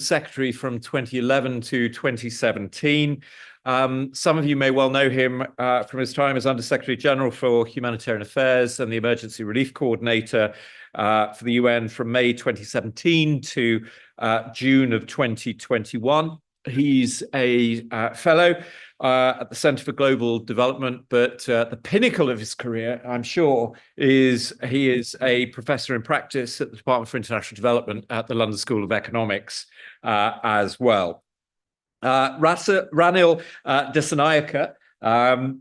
Secretary from 2011 to 2017. Some of you may well know him from his time as Undersecretary General for Humanitarian Affairs and the Emergency Relief Coordinator for the UN from May 2017 to June of 2021. He's a fellow at the Centre for Global Development, but the pinnacle of his career, I'm sure, is he is a professor in practice at the Department for International Development at the London School of Economics as well. Ranil Dissanayake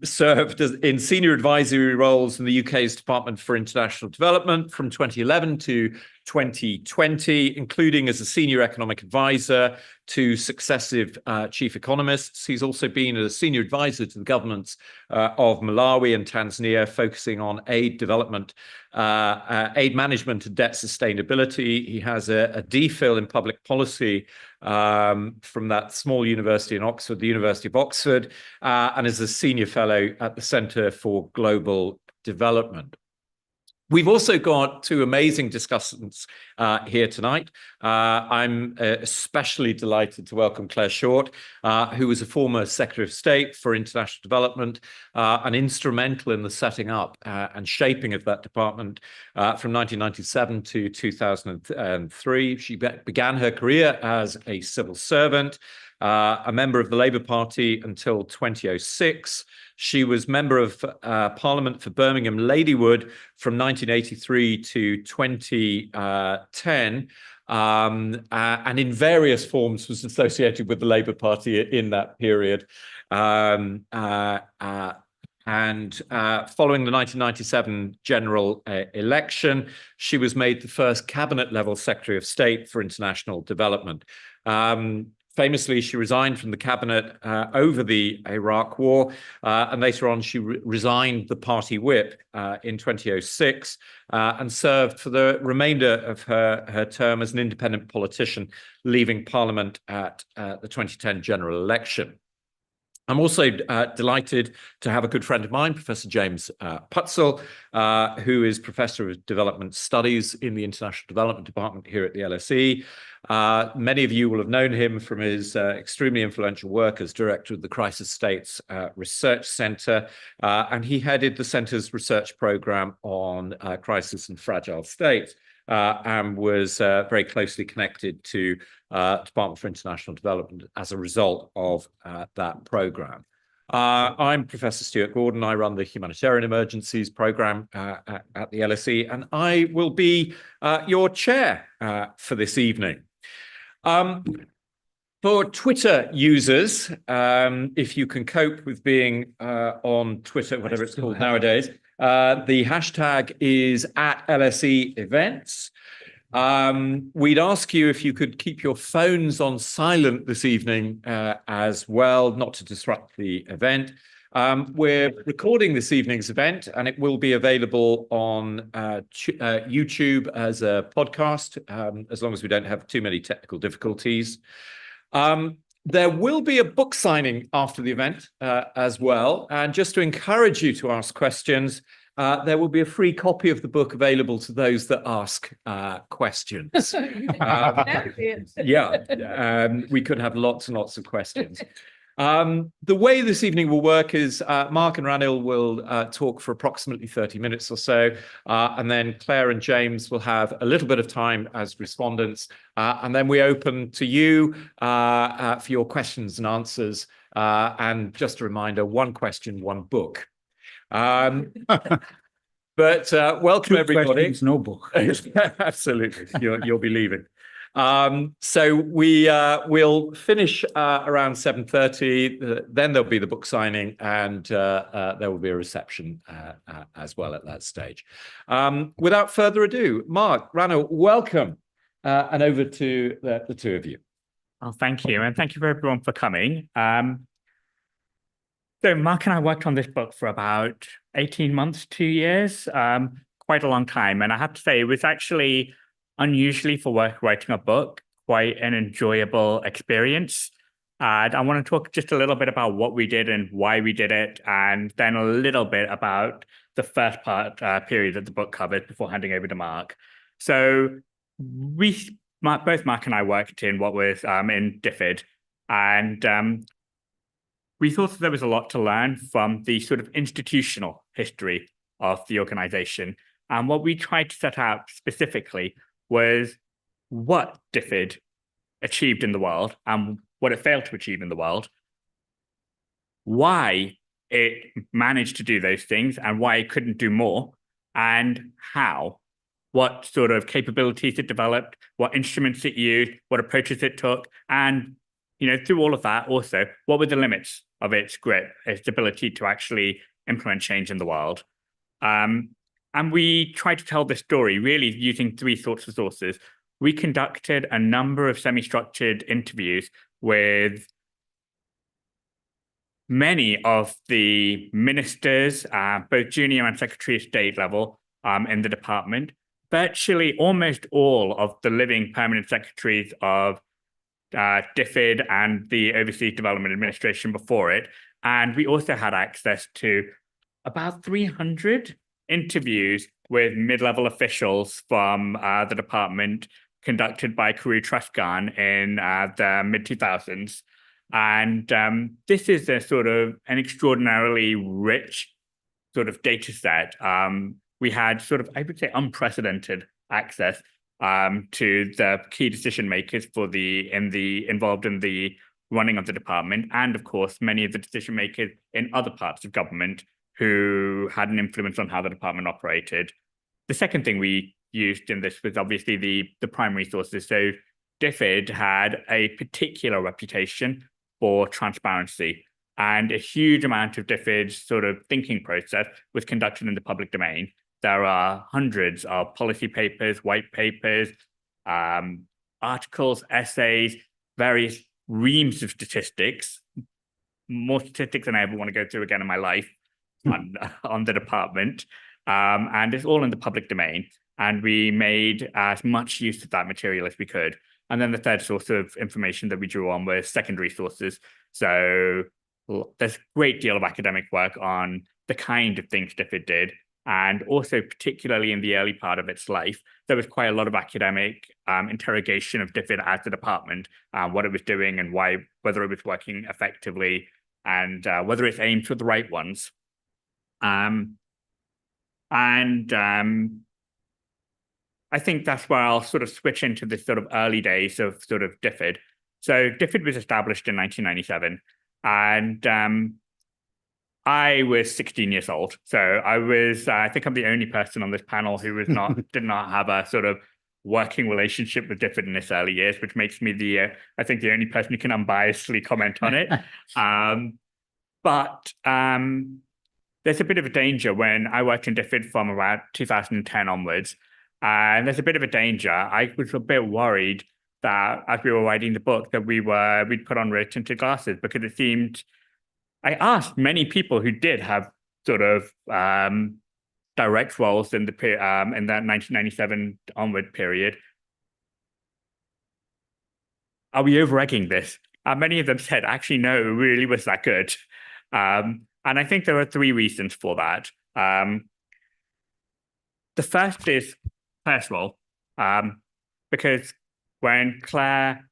served in senior advisory roles in the UK's Department for International Development from 2011 to 2020, including as a senior economic advisor to successive chief economists. He's also been a senior advisor to the governments of Malawi and Tanzania, focusing on aid development, aid management and debt sustainability. He has a DPhil in public policy from that small university in Oxford, the University of Oxford, and is a senior fellow at the Centre for Global Development. We've also got two amazing discussants here tonight. I'm especially delighted to welcome Claire Short, who was a former Secretary of State for International Development and instrumental in the setting up and shaping of that department from 1997 to 2003. She began her career as a civil servant, a member of the Labour Party until 2006. She was member of Parliament for Birmingham Ladywood from 1983 to 2010, and in various forms was associated with the Labour Party in that period. And following the 1997 general election, she was made the first cabinet-level Secretary of State for International Development. Famously, she resigned from the cabinet over the Iraq War, and later on she resigned the party whip in 2006 and served for the remainder of her term as an independent politician, leaving Parliament at the 2010 general election. I'm also delighted to have a good friend of mine, Professor James Putzel, who is Professor of Development Studies in the International Development Department here at the LSE. Many of you will have known him from his extremely influential work as Director of the Crisis States Research Centre, and he headed the Centre's research programme on crisis and fragile states. And was very closely connected to Department for International Development as a result of that programme. I'm Professor Stuart Gordon. I run the Humanitarian Emergencies Programme at the LSE, and I will be your chair for this evening. For Twitter users, if you can cope with being on Twitter, whatever it's called nowadays, the hashtag is @LSE events. We'd ask you if you could keep your phones on silent this evening as well, not to disrupt the event. We're recording this evening's event, and it will be available on YouTube as a podcast, as long as we don't have too many technical difficulties. There will be a book signing after the event as well. And just to encourage you to ask questions, there will be a free copy of the book available to those that ask questions. We could have lots and lots of questions. The way this evening will work is Mark and Ranil will talk for approximately 30 minutes or so, and then Claire and James will have a little bit of time as respondents, and then we open to you for your questions and answers. And just a reminder, one question, one book. But welcome, everybody. Questions, no book. Absolutely, you'll be leaving. So we'll finish around 7:30. Then there'll be the book signing, and there will be a reception as well at that stage. Without further ado, Mark, Ranil, welcome, and over to the two of you. Oh, thank you, and thank you for everyone for coming. So Mark and I worked on this book for about 18 months, 2 years, quite a long time, and I have to say it was actually unusually for writing a book, quite an enjoyable experience. And I want to talk just a little bit about what we did and why we did it, and then a little bit about the first period that the book covered before handing over to Mark. So we both Mark and I worked in what was in DFID, and we thought that there was a lot to learn from the sort of institutional history of the organization. And what we tried to set out specifically was what DFID achieved in the world and what it failed to achieve in the world, why it managed to do those things and why it couldn't do more, and how, what sort of capabilities it developed, what instruments it used, what approaches it took, and through all of that also, what were the limits of its grip, its ability to actually implement change in the world. And we tried to tell this story really using three sorts of sources. We conducted a number of semi-structured interviews with many of the ministers, both junior and Secretary of State level in the department, virtually almost all of the living permanent secretaries of DFID and the Overseas Development Administration before it. And we also had access to about 300 interviews with mid-level officials from the department conducted by Karu Trafgan in the mid-2000s. And this is a sort of an extraordinarily rich sort of data set. We had sort of, I would say, unprecedented access to the key decision makers involved in the running of the department, and of course, many of the decision makers in other parts of government who had an influence on how the department operated. The second thing we used in this was obviously the primary sources. So DFID had a particular reputation for transparency, and a huge amount of DFID's sort of thinking process was conducted in the public domain. There are hundreds of policy papers, white papers, articles, essays, various reams of statistics, more statistics than I ever want to go through again in my life on the department. And it's all in the public domain. And we made as much use of that material as we could. And then the third source of information that we drew on was secondary sources. So there's a great deal of academic work on the kind of things DFID did. And also, particularly in the early part of its life, there was quite a lot of academic interrogation of DFID as the department, what it was doing and why, whether it was working effectively, and whether its aims were the right ones. I think that's where I'll sort of switch into the sort of early days of sort of DFID. So DFID was established in 1997, and I was 16 years old. So I think I'm the only person on this panel who did not have a sort of working relationship with DFID in its early years, which makes me I think the only person who can unbiasedly comment on it. But there's a bit of a danger when I worked in DFID from around 2010 onwards. And there's a bit of a danger. I was a bit worried that as we were writing the book that we'd put on rose-tinted glasses, because it seemed, I asked many people who did have sort of direct roles in that 1997 onward period, are we over-egging this? Many of them said, actually, no, it really was that good. And I think there are three reasons for that. The first is Claire's role, because when Claire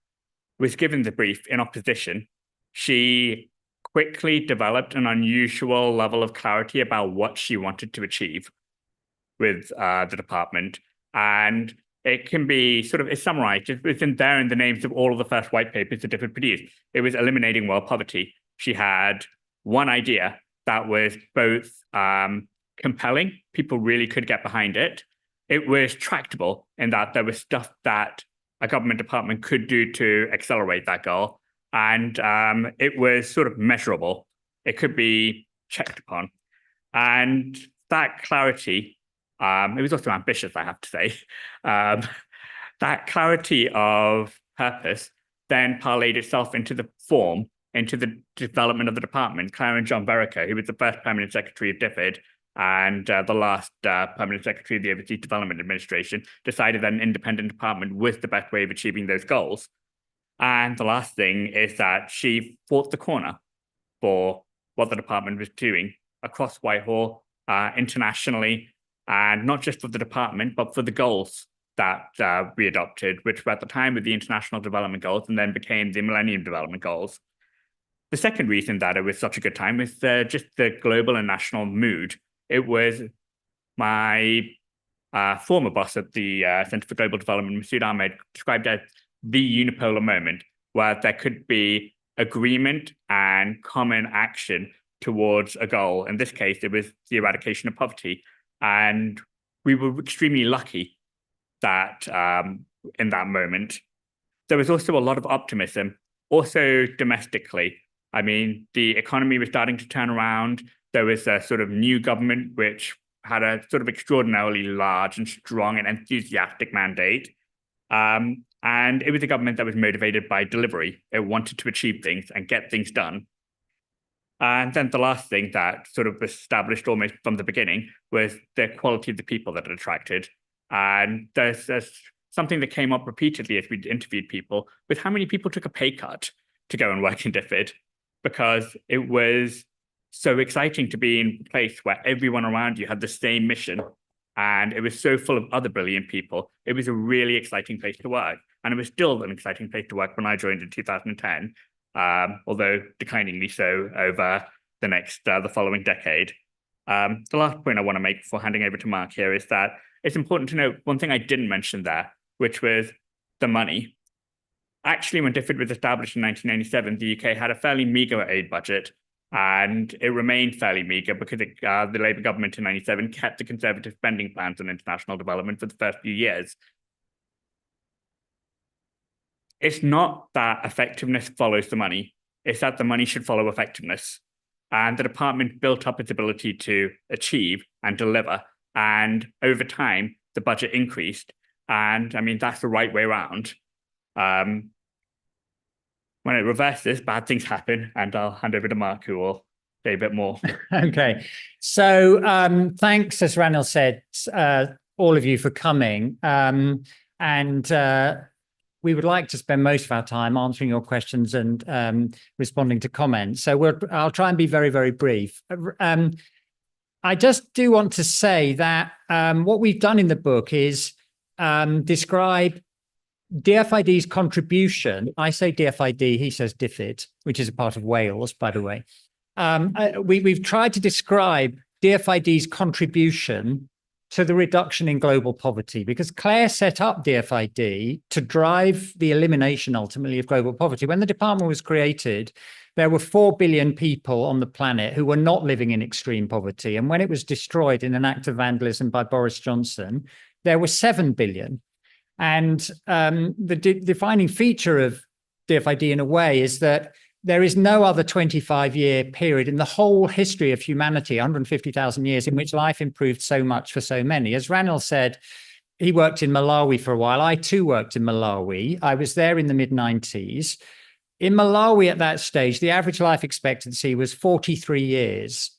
was given the brief in opposition, she quickly developed an unusual level of clarity about what she wanted to achieve with the department. And it can be sort of, it's summarized, it's in there in the names of all of the first white papers that DFID produced. It was eliminating world poverty. She had one idea that was both compelling, people really could get behind it. It was tractable in that there was stuff that a government department could do to accelerate that goal. And it was sort of measurable. It could be checked upon. And that clarity, it was also ambitious, I have to say. That clarity of purpose then parlayed itself into the form, into the development of the department. Claire and John Verica, who was the first permanent secretary of DFID and the last permanent secretary of the Overseas Development Administration, decided that an independent department was the best way of achieving those goals. And the last thing is that she fought the corner for what the department was doing across Whitehall, internationally, and not just for the department, but for the goals that we adopted, which were at the time with the International Development Goals and then became the Millennium Development Goals. The second reason that it was such a good time is just the global and national mood. It was my former boss at the Center for Global Development, Masood Ahmed, described as the unipolar moment, where there could be agreement and common action towards a goal. In this case, it was the eradication of poverty. And we were extremely lucky that in that moment. There was also a lot of optimism, also domestically. I mean, the economy was starting to turn around. There was a sort of new government which had a sort of extraordinarily large and strong and enthusiastic mandate. And it was a government that was motivated by delivery. It wanted to achieve things and get things done. And then the last thing that sort of was established almost from the beginning was the quality of the people that it attracted. And there's something that came up repeatedly as we interviewed people with how many people took a pay cut to go and work in DFID, because it was so exciting to be in a place where everyone around you had the same mission. And it was so full of other brilliant people. It was a really exciting place to work. And it was still an exciting place to work when I joined in 2010, although decliningly so over the following decade. The last point I want to make before handing over to Mark here is that it's important to note one thing I didn't mention there, which was the money. Actually, when DFID was established in 1997, the UK had a fairly meager aid budget, and it remained fairly meager because the Labour government in 97 kept the conservative spending plans on international development for the first few years. It's not that effectiveness follows the money. It's that the money should follow effectiveness. And the department built up its ability to achieve and deliver. And over time, the budget increased. And I mean, that's the right way around. When it reverses, bad things happen. And I'll hand over to Mark, who will say a bit more. Okay. So thanks, as Ranil said, all of you for coming. We would like to spend most of our time answering your questions and responding to comments. So I'll try and be very, very brief. I just do want to say that what we've done in the book is describe DFID's contribution. I say DFID, he says DFID, which is a part of Wales, by the way. We've tried to describe DFID's contribution to the reduction in global poverty, because Claire set up DFID to drive the elimination, ultimately, of global poverty. When the department was created, there were 4 billion people on the planet who were not living in extreme poverty. And when it was destroyed in an act of vandalism by Boris Johnson, there were 7 billion. And the defining feature of DFID, in a way, is that there is no other 25-year period in the whole history of humanity, 150,000 years, in which life improved so much for so many. As Ranil said, he worked in Malawi for a while. I too worked in Malawi. I was there in the mid-90s. In Malawi at that stage, the average life expectancy was 43 years.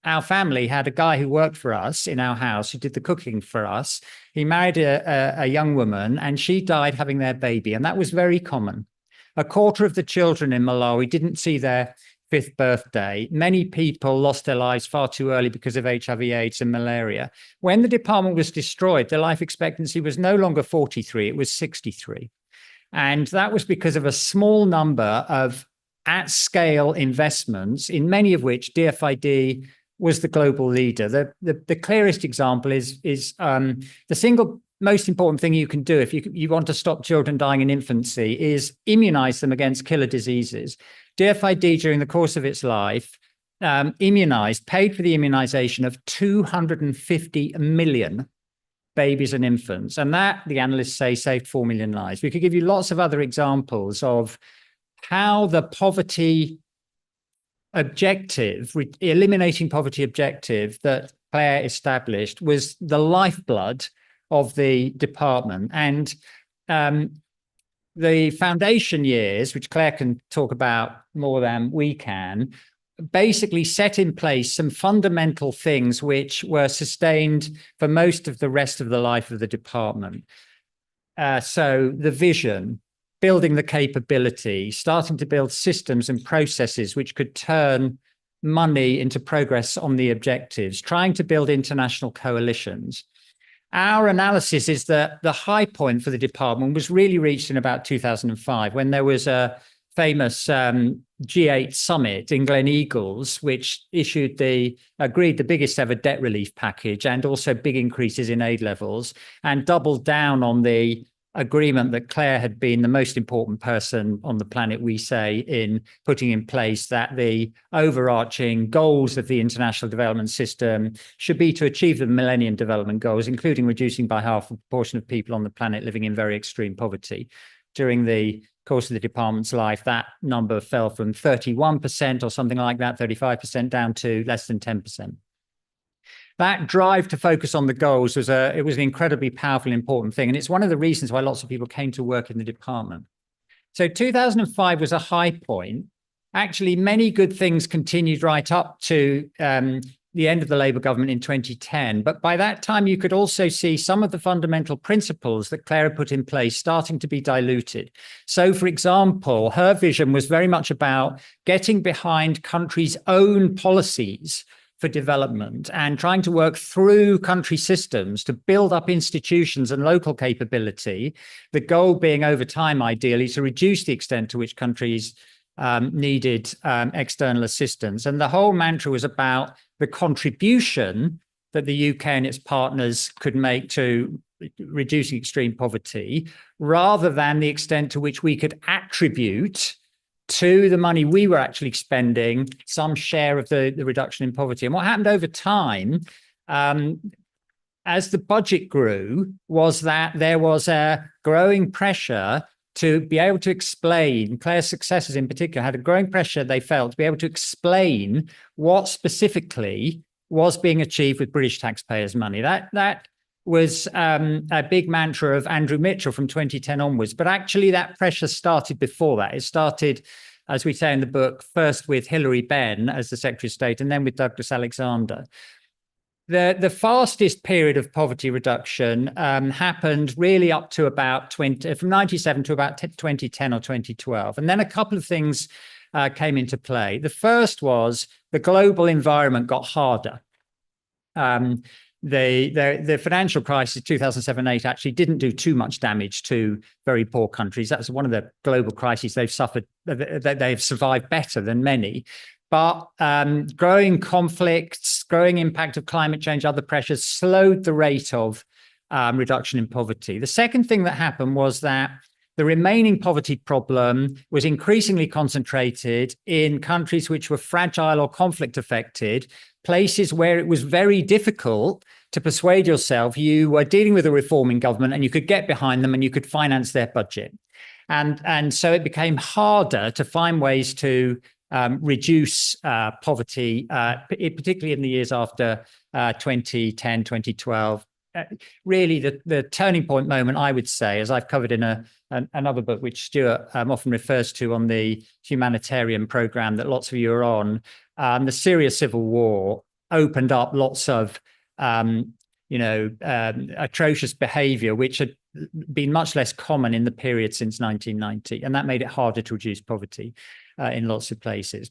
Our family had a guy who worked for us in our house, who did the cooking for us. He married a young woman, and she died having their baby, and that was very common. A quarter of the children in Malawi didn't see their 5th birthday. Many people lost their lives far too early because of HIV, AIDS, and malaria. When the department was destroyed, the life expectancy was no longer 43, it was 63. And that was because of a small number of at-scale investments, in many of which DFID was the global leader. The clearest example is the single most important thing you can do if you want to stop children dying in infancy is immunize them against killer diseases. DFID, during the course of its life, paid for the immunization of 250 million babies and infants. And that, the analysts say, saved 4 million lives. We could give you lots of other examples of how the poverty objective, eliminating poverty objective that Claire established, was the lifeblood of the department. And the foundation years, which Claire can talk about more than we can, basically set in place some fundamental things which were sustained for most of the rest of the life of the department. So the vision, building the capability, starting to build systems and processes which could turn money into progress on the objectives, trying to build international coalitions. our analysis is that the high point for the department was really reached in about 2005, when there was a famous G8 summit in Gleneagles, which agreed the biggest ever debt relief package and also big increases in aid levels, and doubled down on the agreement that Claire had been the most important person on the planet, we say, in putting in place, that the overarching goals of the international development system should be to achieve the Millennium Development Goals, including reducing by half the proportion of people on the planet living in very extreme poverty. During the course of the department's life, that number fell from 31% or something like that, 35%, down to less than 10%. That drive to focus on the goals was an incredibly powerful and important thing. And it's one of the reasons why lots of people came to work in the department. So 2005 was a high point. Actually, many good things continued right up to the end of the Labour government in 2010. But by that time, you could also see some of the fundamental principles that Claire had put in place starting to be diluted. So, for example, her vision was very much about getting behind countries' own policies for development and trying to work through country systems to build up institutions and local capability, the goal being over time, ideally, to reduce the extent to which countries needed external assistance. And the whole mantra was about the contribution that the UK and its partners could make to reducing extreme poverty, rather than the extent to which we could attribute to the money we were actually spending some share of the reduction in poverty. And what happened over time, as the budget grew, was that there was a growing pressure to be able to explain, Claire's successors in particular had a growing pressure, they felt, to be able to explain what specifically was being achieved with British taxpayers' money. That was a big mantra of Andrew Mitchell from 2010 onwards. But actually, that pressure started before that. It started, as we say in the book, first with Hilary Benn as the Secretary of State, and then with Douglas Alexander. The fastest period of poverty reduction happened really up to about from 97 to about 2010 or 2012. And then a couple of things came into play. The first was the global environment got harder. The financial crisis, 2007-8, actually didn't do too much damage to very poor countries. That's one of the global crises they've suffered, that they've survived better than many. But growing conflicts, growing impact of climate change, other pressures slowed the rate of reduction in poverty. The second thing that happened was that the remaining poverty problem was increasingly concentrated in countries which were fragile or conflict affected, places where it was very difficult to persuade yourself you were dealing with a reforming government and you could get behind them and you could finance their budget. And so it became harder to find ways to reduce poverty, particularly in the years after 2010, 2012. Really, the turning point moment, I would say, as I've covered in another book, which Stuart often refers to on the Humanitarian program that lots of you are on, the Syria civil war opened up lots of, atrocious behavior, which had been much less common in the period since 1990. And that made it harder to reduce poverty in lots of places.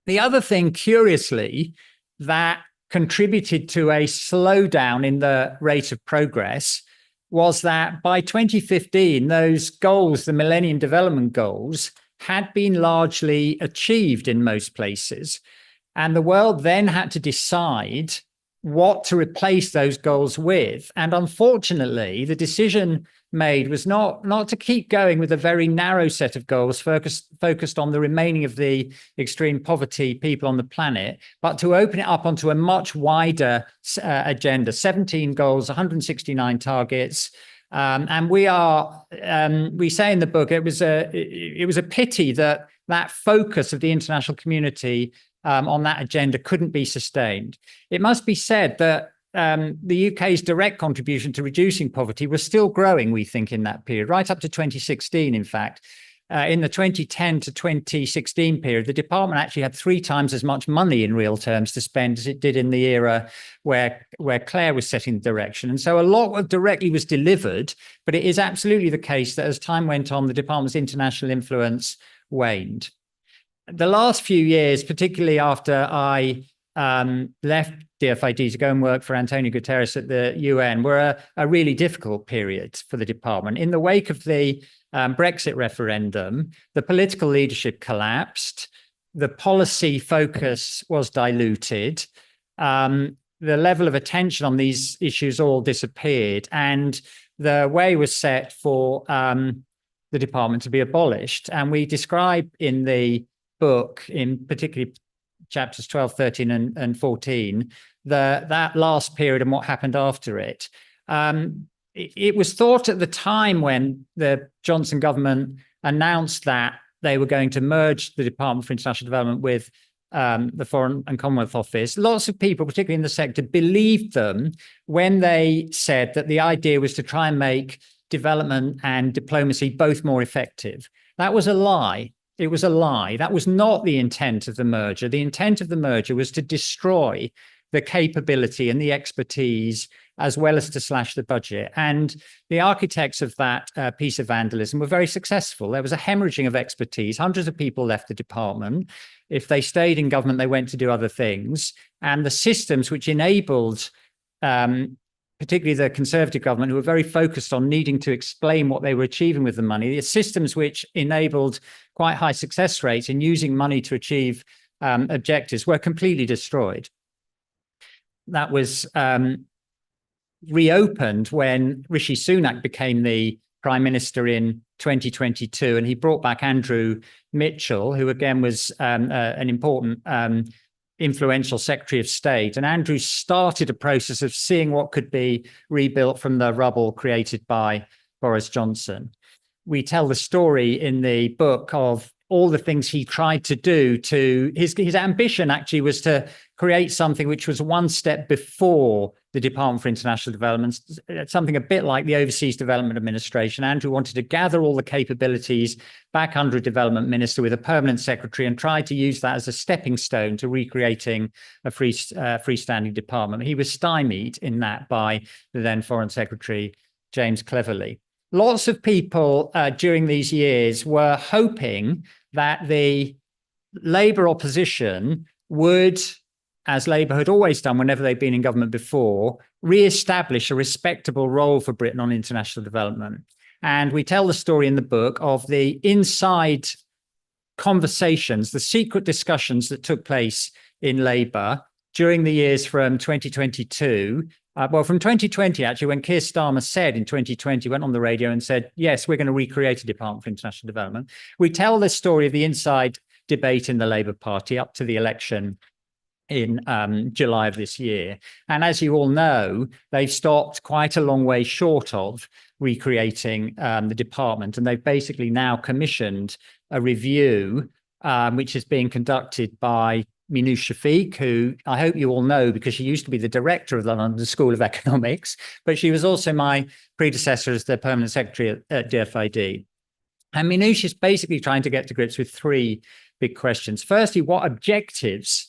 The other thing, curiously, that contributed to a slowdown in the rate of progress was that by 2015, those goals, the Millennium Development Goals, had been largely achieved in most places. And the world then had to decide what to replace those goals with. And unfortunately, the decision made was not to keep going with a very narrow set of goals focused on the remaining of the extreme poverty people on the planet, but to open it up onto a much wider agenda, 17 goals, 169 targets. And we say in the book, it was a pity that focus of the international community on that agenda couldn't be sustained. It must be said that the UK's direct contribution to reducing poverty was still growing, we think, in that period, right up to 2016, in fact. In the 2010 to 2016 period, the department actually had 3 times as much money in real terms to spend as it did in the era where Claire was setting the direction. And so a lot directly was delivered, but it is absolutely the case that as time went on, the department's international influence waned. The last few years, particularly after I left DFID to go and work for Antonio Guterres at the UN were a really difficult period for the department. In the wake of the Brexit referendum, the political leadership collapsed, the policy focus was diluted, the level of attention on these issues all disappeared, and the way was set for the department to be abolished. And we describe in the book, in particularly chapters 12, 13, and 14, that last period and what happened after it. It was thought at the time when the Johnson government announced that they were going to merge the Department for International Development with the Foreign and Commonwealth Office, lots of people, particularly in the sector, believed them when they said that the idea was to try and make development and diplomacy both more effective. That was a lie. It was a lie. That was not the intent of the merger. The intent of the merger was to destroy the capability and the expertise, as well as to slash the budget. And the architects of that piece of vandalism were very successful. There was a hemorrhaging of expertise. Hundreds of people left the department. If they stayed in government, they went to do other things. And the systems which enabled, particularly the Conservative government, who were very focused on needing to explain what they were achieving with the money, the systems which enabled quite high success rates in using money to achieve objectives were completely destroyed. That was reopened when Rishi Sunak became the Prime Minister in 2022, and he brought back Andrew Mitchell, who again was an important influential Secretary of State. And Andrew started a process of seeing what could be rebuilt from the rubble created by Boris Johnson. We tell the story in the book of all the things he tried to do to his ambition actually was to create something which was one step before the Department for International Development, something a bit like the Overseas Development Administration. Andrew wanted to gather all the capabilities back under a development minister with a permanent secretary and tried to use that as a stepping stone to recreating a freestanding department. He was stymied in that by the then Foreign Secretary, James Cleverly. Lots of people during these years were hoping that the Labour opposition would, as Labour had always done whenever they'd been in government before, re-establish a respectable role for Britain on international development. And we tell the story in the book of the inside conversations, the secret discussions that took place in Labour during the years from 2022. From 2020, actually, when Keir Starmer said in 2020, went on the radio and said, yes, we're going to recreate a Department for International Development. We tell the story of the inside debate in the Labour Party up to the election in July of this year. And as you all know, they've stopped quite a long way short of recreating the department. And they've basically now commissioned a review, which is being conducted by Minouche Shafiq, who I hope you all know because she used to be the director of the London School of Economics, but she was also my predecessor as the permanent secretary at DFID. And Minouche is basically trying to get to grips with three big questions. Firstly, what objectives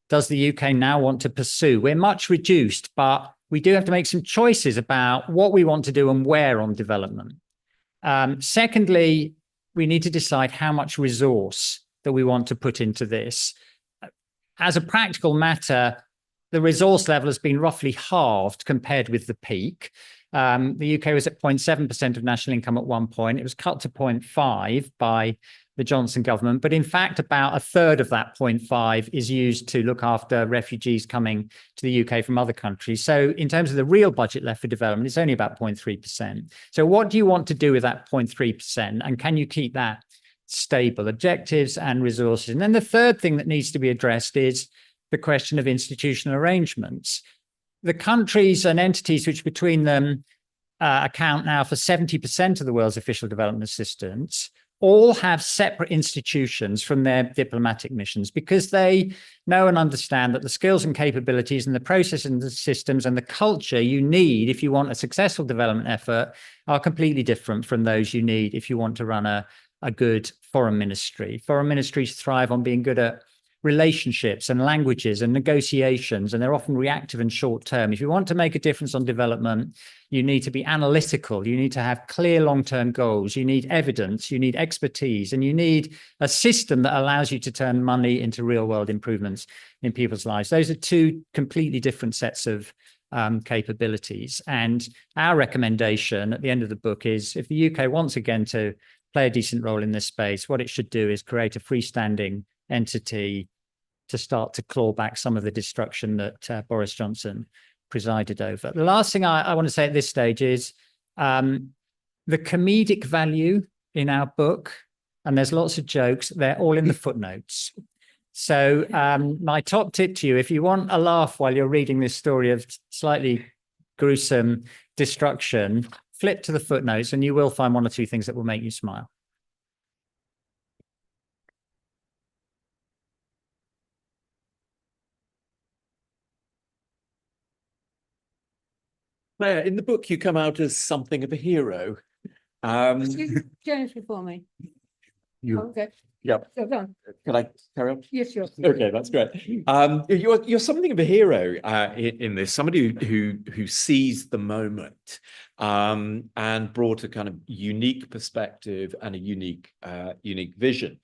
does the UK now want to pursue? We're much reduced, but we do have to make some choices about what we want to do and where on development. Secondly, we need to decide how much resource that we want to put into this. As a practical matter, the resource level has been roughly halved compared with the peak. The UK was at 0.7% of national income at one point. It was cut to 0.5 by the Johnson government. But in fact, about a third of that 0.5 is used to look after refugees coming to the UK from other countries. So in terms of the real budget left for development, it's only about 0.3%. So what do you want to do with that 0.3%? And can you keep that stable? Objectives and resources. And then the third thing that needs to be addressed is the question of institutional arrangements. The countries and entities which between them account now for 70% of the world's official development assistance all have separate institutions from their diplomatic missions because they know and understand that the skills and capabilities and the processes and the systems and the culture you need if you want a successful development effort are completely different from those you need if you want to run a good foreign ministry. Foreign ministries thrive on being good at relationships and languages and negotiations, and they're often reactive and short term. If you want to make a difference on development, you need to be analytical. You need to have clear long-term goals. You need evidence, you need expertise, and you need a system that allows you to turn money into real-world improvements in people's lives. Those are two completely different sets of capabilities. And our recommendation at the end of the book is, if the UK wants again to play a decent role in this space, what it should do is create a freestanding entity to start to claw back some of the destruction that Boris Johnson presided over. The last thing I want to say at this stage is the comedic value in our book, and there's lots of jokes, they're all in the footnotes. So my top tip to you, if you want a laugh while you're reading this story of slightly gruesome destruction, flip to the footnotes and you will find one or two things that will make you smile. Claire, in the book, you come out as something of a hero. Excuse me, James before me. Okay. Yep. So go on. Can I carry on? Yes, you're. Okay, that's great. You're something of a hero in this, somebody who seized the moment and brought a kind of unique perspective and a unique vision.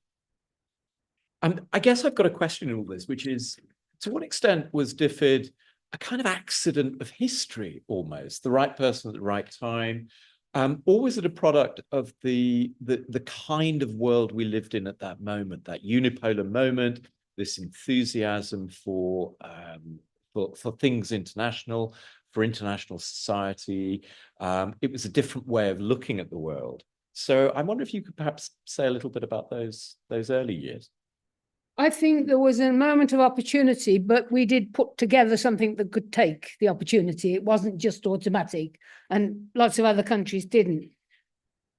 And I guess I've got a question in all this, which is, to what extent was DFID a kind of accident of history almost, the right person at the right time? Or was it a product of the kind of world we lived in at that moment, that unipolar moment, this enthusiasm for things international, for international society? It was a different way of looking at the world. So I wonder if you could perhaps say a little bit about those early years. I think there was a moment of opportunity, but we did put together something that could take the opportunity. It wasn't just automatic, and lots of other countries didn't.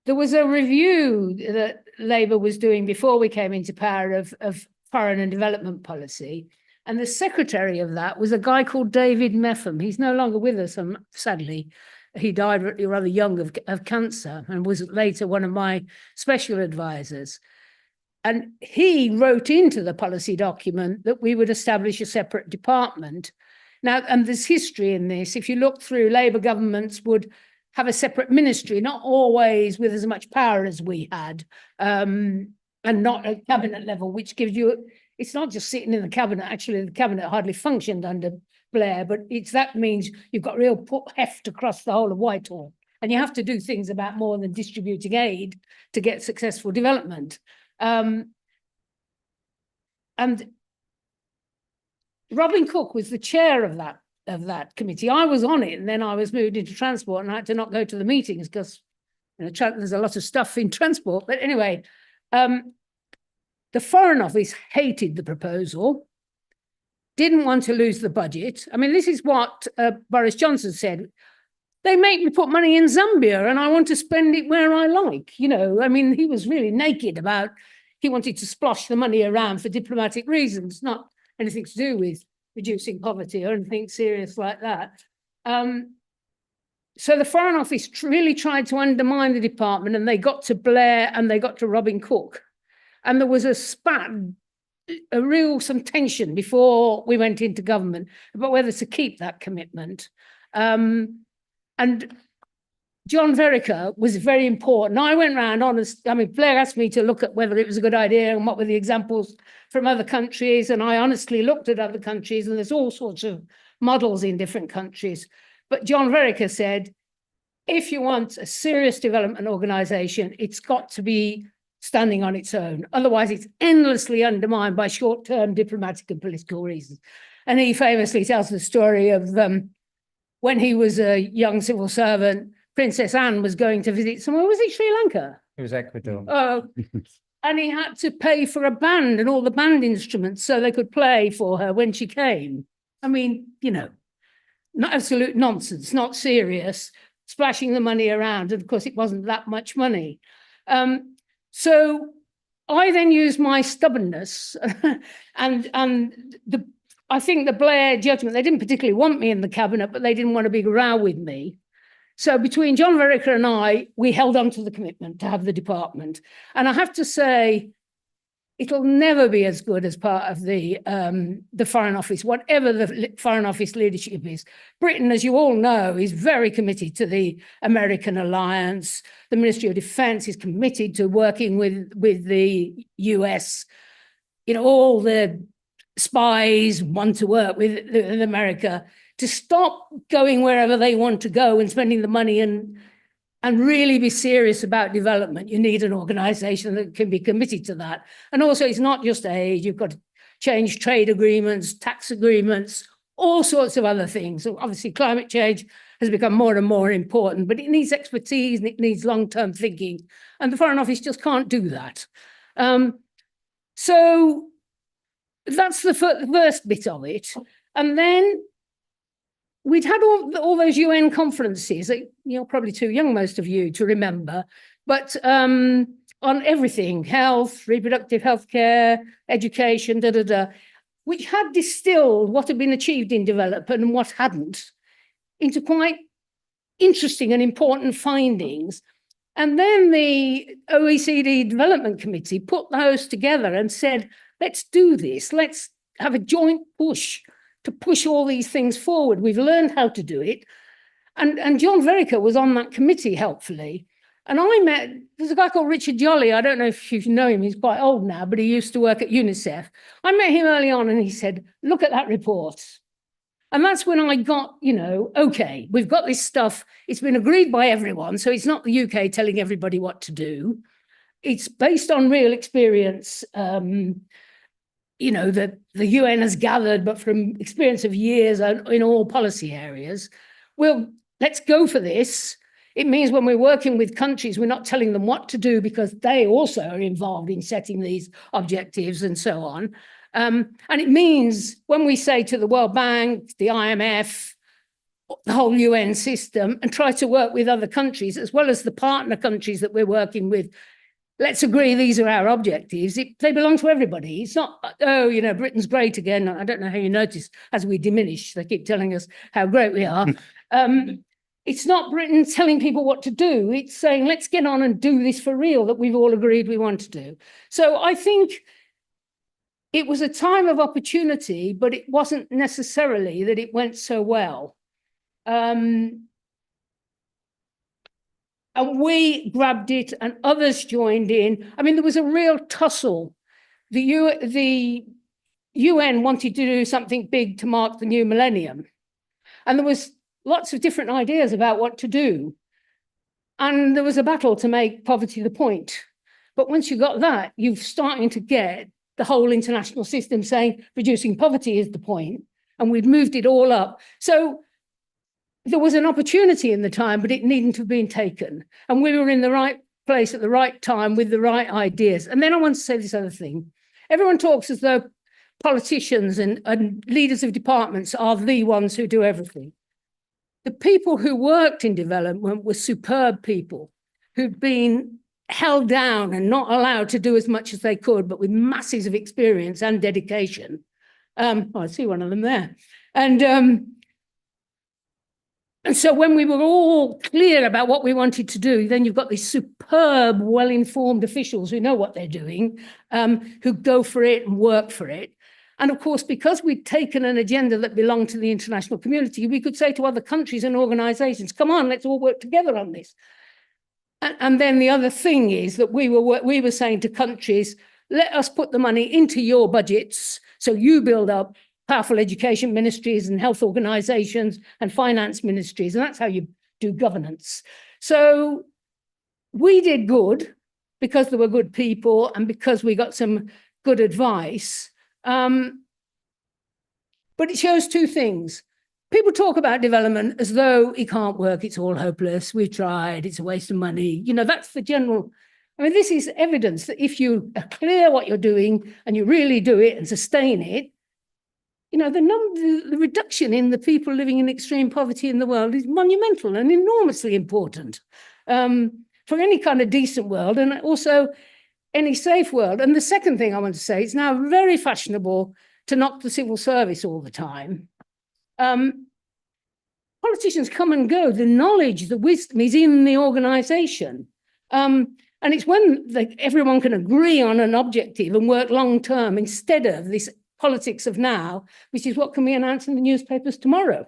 There was a review that Labour was doing before we came into power of foreign and development policy, and the secretary of that was a guy called David Meffam. He's no longer with us, sadly. He died rather young of cancer and was later one of my special advisors. And he wrote into the policy document that we would establish a separate department. Now, and there's history in this. If you look through, Labour governments would have a separate ministry, not always with as much power as we had, and not at cabinet level, which gives you, it's not just sitting in the cabinet. Actually, the cabinet hardly functioned under Blair, but that means you've got real heft across the whole of Whitehall. And you have to do things about more than distributing aid to get successful development. And Robin Cook was the chair of that committee. I was on it, and then I was moved into transport, and I had to not go to the meetings because there's a lot of stuff in transport. But anyway, the Foreign Office hated the proposal, didn't want to lose the budget. I mean, this is what Boris Johnson said. They make me put money in Zambia and I want to spend it where I like. I mean, he was really naked about, he wanted to splosh the money around for diplomatic reasons, not anything to do with reducing poverty or anything serious like that. So the Foreign Office really tried to undermine the department, and they got to Blair and they got to Robin Cook. And there was a spat, some tension before we went into government about whether to keep that commitment. And John Vereker was very important. I went around Blair asked me to look at whether it was a good idea and what were the examples from other countries. And I honestly looked at other countries, and there's all sorts of models in different countries. But John Vereker said, if you want a serious development organization, it's got to be standing on its own. Otherwise, it's endlessly undermined by short-term diplomatic and political reasons. And he famously tells the story of when he was a young civil servant, Princess Anne was going to visit somewhere. Was it Sri Lanka? It was Ecuador. Oh, and he had to pay for a band and all the band instruments so they could play for her when she came. I mean, not absolute nonsense, not serious, splashing the money around. And of course, it wasn't that much money. So I then used my stubbornness I think the Blair judgment, they didn't particularly want me in the cabinet, but they didn't want a big row with me. So between John Vereker and I, we held on to the commitment to have the department. And I have to say, it'll never be as good as part of the Foreign Office, whatever the Foreign Office leadership is. Britain, as you all know, is very committed to the American alliance. The Ministry of Defence is committed to working with the US. You know, all the spies want to work with America to stop going wherever they want to go and spending the money and really be serious about development. You need an organisation that can be committed to that. And also, it's not just aid. You've got to change trade agreements, tax agreements, all sorts of other things. So obviously, climate change has become more and more important, but it needs expertise and it needs long-term thinking. And the Foreign Office just can't do that. So that's the first bit of it. And then we'd had all those UN conferences that you're probably too young, most of you, to remember, but on everything, health, reproductive health care, education, which had distilled what had been achieved in development and what hadn't into quite interesting and important findings. And then the OECD Development Committee put those together and said, let's do this. Let's have a joint push to push all these things forward. We've learned how to do it. And John Verica was on that committee, helpfully. And there's a guy called Richard Jolly. I don't know if you know him. He's quite old now, but he used to work at UNICEF. I met him early on and he said, look at that report. And that's when I got, okay, we've got this stuff. It's been agreed by everyone. So it's not the UK telling everybody what to do. It's based on real experience, that the UN has gathered, but from experience of years in all policy areas. Well, let's go for this. It means when we're working with countries, we're not telling them what to do because they also are involved in setting these objectives and so on. And it means when we say to the World Bank, the IMF, the whole UN system, and try to work with other countries, as well as the partner countries that we're working with, let's agree these are our objectives. They belong to everybody. It's not, Britain's great again. I don't know how you notice as we diminish, they keep telling us how great we are. It's not Britain telling people what to do. It's saying, let's get on and do this for real that we've all agreed we want to do. So I think it was a time of opportunity, but it wasn't necessarily that it went so well. And we grabbed it and others joined in. I mean, there was a real tussle. The UN wanted to do something big to mark the new millennium. And there was lots of different ideas about what to do. And there was a battle to make poverty the point. But once you got that, you're starting to get the whole international system saying reducing poverty is the point. And we've moved it all up. So there was an opportunity in the time, but it needn't have been taken. And we were in the right place at the right time with the right ideas. And then I want to say this other thing. Everyone talks as though politicians and leaders of departments are the ones who do everything. The people who worked in development were superb people who'd been held down and not allowed to do as much as they could, but with masses of experience and dedication. I see one of them there. And so when we were all clear about what we wanted to do, then you've got these superb, well-informed officials who know what they're doing, who go for it and work for it. And of course, because we'd taken an agenda that belonged to the international community, we could say to other countries and organizations, come on, let's all work together on this. And then the other thing is that we were saying to countries, let us put the money into your budgets so you build up powerful education ministries and health organizations and finance ministries. And that's how you do governance. So we did good because there were good people and because we got some good advice. But it shows two things. People talk about development as though it can't work, it's all hopeless, we've tried, it's a waste of money. That's the general. I mean, this is evidence that if you are clear what you're doing and you really do it and sustain it, the reduction in the people living in extreme poverty in the world is monumental and enormously important for any kind of decent world and also any safe world. And the second thing I want to say, it's now very fashionable to knock the civil service all the time. Politicians come and go. The knowledge, the wisdom is in the organisation. And And it's when everyone can agree on an objective and work long term instead of this politics of now, which is what can be announced in the newspapers tomorrow.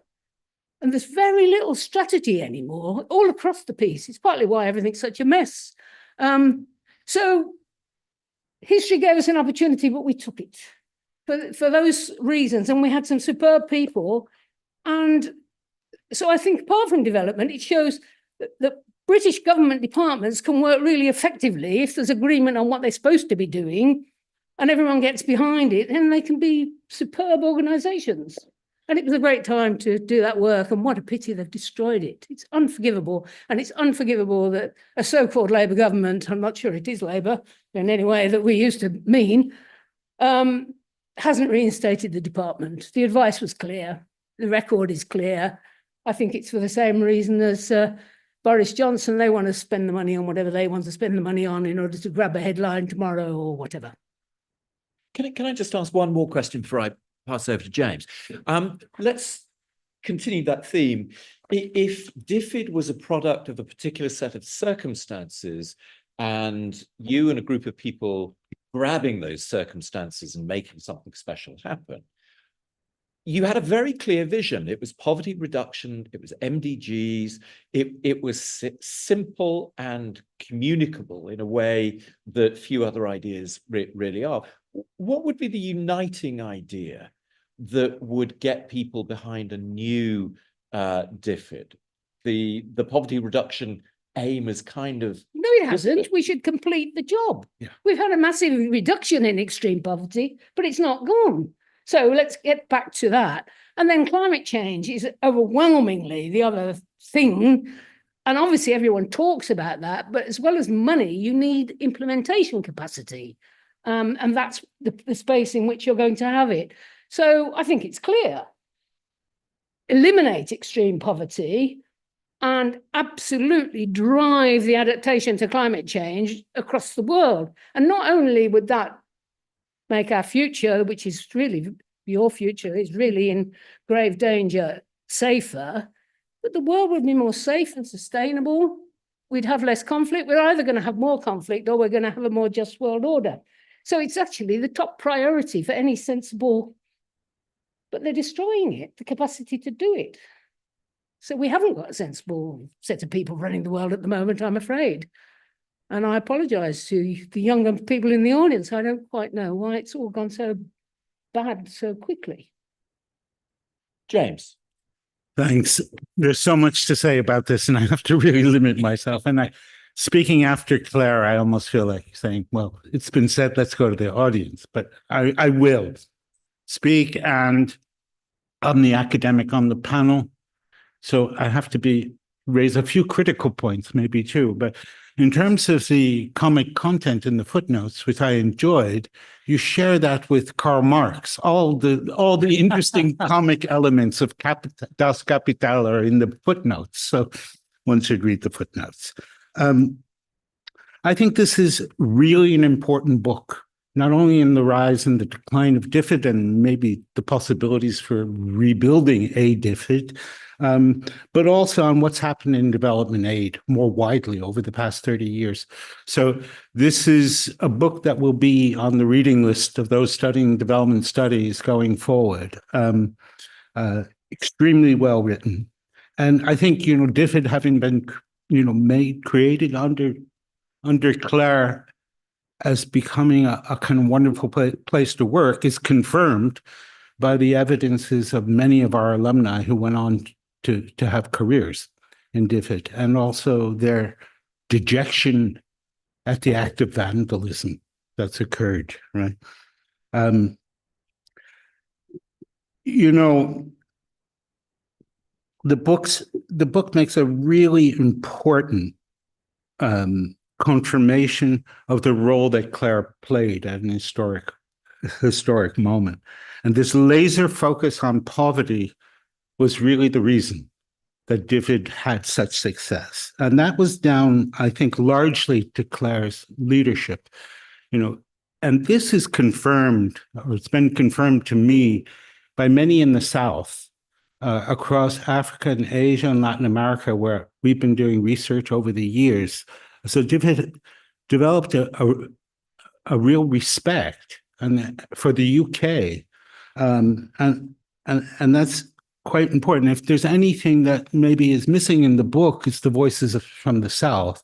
And there's very little strategy anymore all across the piece. It's partly why everything's such a mess. So history gave us an opportunity, but we took it for those reasons. And we had some superb people. And so I think apart from development, it shows that British government departments can work really effectively if there's agreement on what they're supposed to be doing and everyone gets behind it, and they can be superb organisations. And it was a great time to do that work, and what a pity they've destroyed it. It's unforgivable, and it's unforgivable that a so-called Labour government, I'm not sure it is Labour in any way that we used to mean, hasn't reinstated the department. The advice was clear. The record is clear. I think it's for the same reason as Boris Johnson. They want to spend the money on whatever they want to spend the money on in order to grab a headline tomorrow or whatever. Can I just ask one more question before I pass over to James? Let's continue that theme. If DFID was a product of a particular set of circumstances and you and a group of people grabbing those circumstances and making something special happen, you had a very clear vision. It was poverty reduction, it was MDGs, it was simple and communicable in a way that few other ideas really are. What would be the uniting idea that would get people behind a new DFID? The poverty reduction aim is kind of... No, it hasn't. We should complete the job. Yeah. We've had a massive reduction in extreme poverty, but it's not gone. So let's get back to that. And then climate change is overwhelmingly the other thing. And obviously everyone talks about that, but as well as money, you need implementation capacity. And that's the space in which you're going to have it. So I think it's clear. Eliminate extreme poverty and absolutely drive the adaptation to climate change across the world. And not only would that make our future, which is really, your future is really in grave danger, safer, but the world would be more safe and sustainable. We'd have less conflict. We're either going to have more conflict or we're going to have a more just world order. So it's actually the top priority for any sensible, but they're destroying it, the capacity to do it. So we haven't got a sensible set of people running the world at the moment, I'm afraid. And I apologise to the younger people in the audience. I don't quite know why it's all gone so bad so quickly. James. Thanks. There's so much to say about this, and I have to really limit myself. And speaking after Claire, I almost feel like saying, well, it's been said, let's go to the audience. But I will speak, and I'm the academic on the panel. So I have to raise a few critical points, maybe two. But in terms of the comic content in the footnotes, which I enjoyed, you share that with Karl Marx. All the interesting comic elements of Das Kapital are in the footnotes. So one should read the footnotes. I think this is really an important book, not only in the rise and the decline of DFID and maybe the possibilities for rebuilding a DFID, but also on what's happened in development aid more widely over the past 30 years. So this is a book that will be on the reading list of those studying development studies going forward. Extremely well written. And I think, DFID having been, created under Claire as becoming a kind of wonderful place to work is confirmed by the evidences of many of our alumni who went on to have careers in DFID, and also their dejection at the act of vandalism that's occurred, right? The book makes a really important confirmation of the role that Claire played at an historic moment. And this laser focus on poverty was really the reason that DFID had such success. And that was down, I think, largely to Claire's leadership. And this is confirmed, or it's been confirmed to me by many in the South, across Africa and Asia and Latin America, where we've been doing research over the years. So DFID developed a real respect for the UK, and that's quite important. If there's anything that maybe is missing in the book, it's the voices from the South.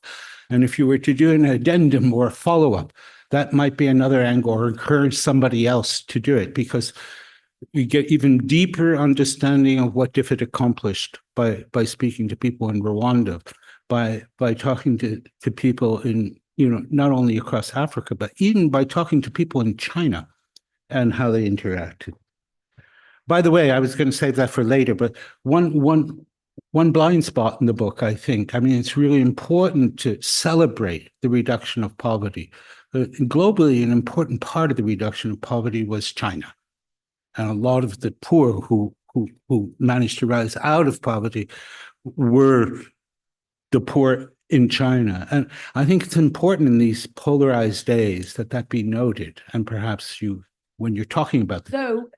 And if you were to do an addendum or a follow-up, that might be another angle, or encourage somebody else to do it, because you get even deeper understanding of what DFID accomplished by speaking to people in Rwanda, by talking to people in, not only across Africa, but even by talking to people in China and how they interacted. By the way, I was going to save that for later, but one blind spot in the book, I think, it's really important to celebrate the reduction of poverty. Globally, an important part of the reduction of poverty was China. And a lot of the poor who managed to rise out of poverty were the poor in China. And I think it's important in these polarized days that be noted. And perhaps when you're talking about So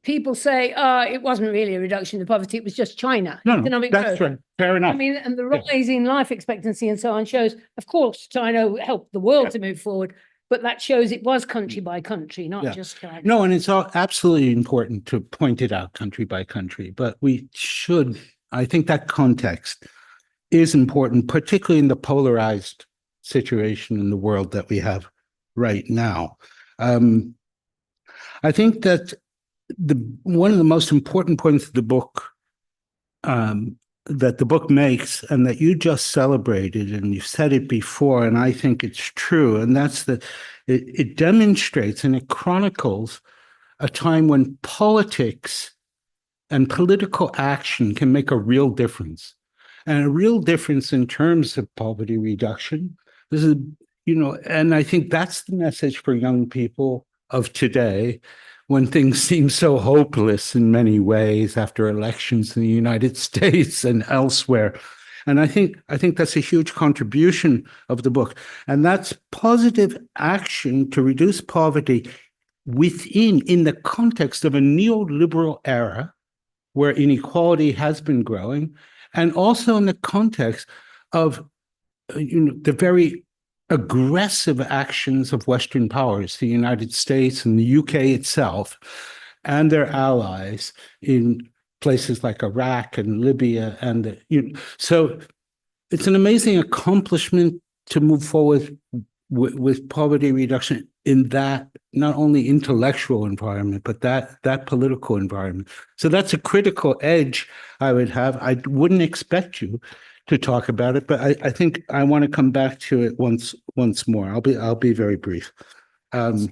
people say, it wasn't really a reduction in poverty, it was just China. No, Economic that's growth. right. Fair enough. And the rise in life expectancy and so on shows, of course, China helped the world to move forward, but that shows it was country by country, not just China. No, and it's absolutely important to point it out country by country, but I think that context is important, particularly in the polarized situation in the world that we have right now. I think that one of the most important points of the book that the book makes, and that you just celebrated, and you've said it before, and I think it's true, and that's that it demonstrates and it chronicles a time when politics and political action can make a real difference, and a real difference in terms of poverty reduction. This is, and I think that's the message for young people of today, when things seem so hopeless in many ways after elections in the United States and elsewhere. And I think that's a huge contribution of the book. And that's positive action to reduce poverty in the context of a neoliberal era where inequality has been growing, and also in the context of the very aggressive actions of Western powers, the United States and the UK itself, and their allies in places like Iraq and Libya. So it's an amazing accomplishment to move forward with poverty reduction in that not only intellectual environment, but that political environment. So that's a critical edge I would have. I wouldn't expect you to talk about it, but I think I want to come back to it once more. I'll be very brief. There's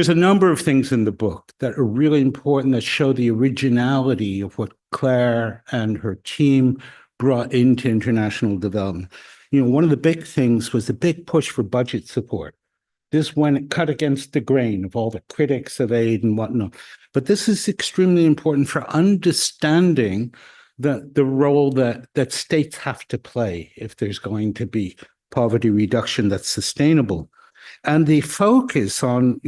a number of things in the book that are really important, that show the originality of what Claire and her team brought into international development. One of the big things was the big push for budget support. This cut against the grain of all the critics of aid and whatnot. But this is extremely important for understanding the role that states have to play if there's going to be poverty reduction that's sustainable. And the focus on,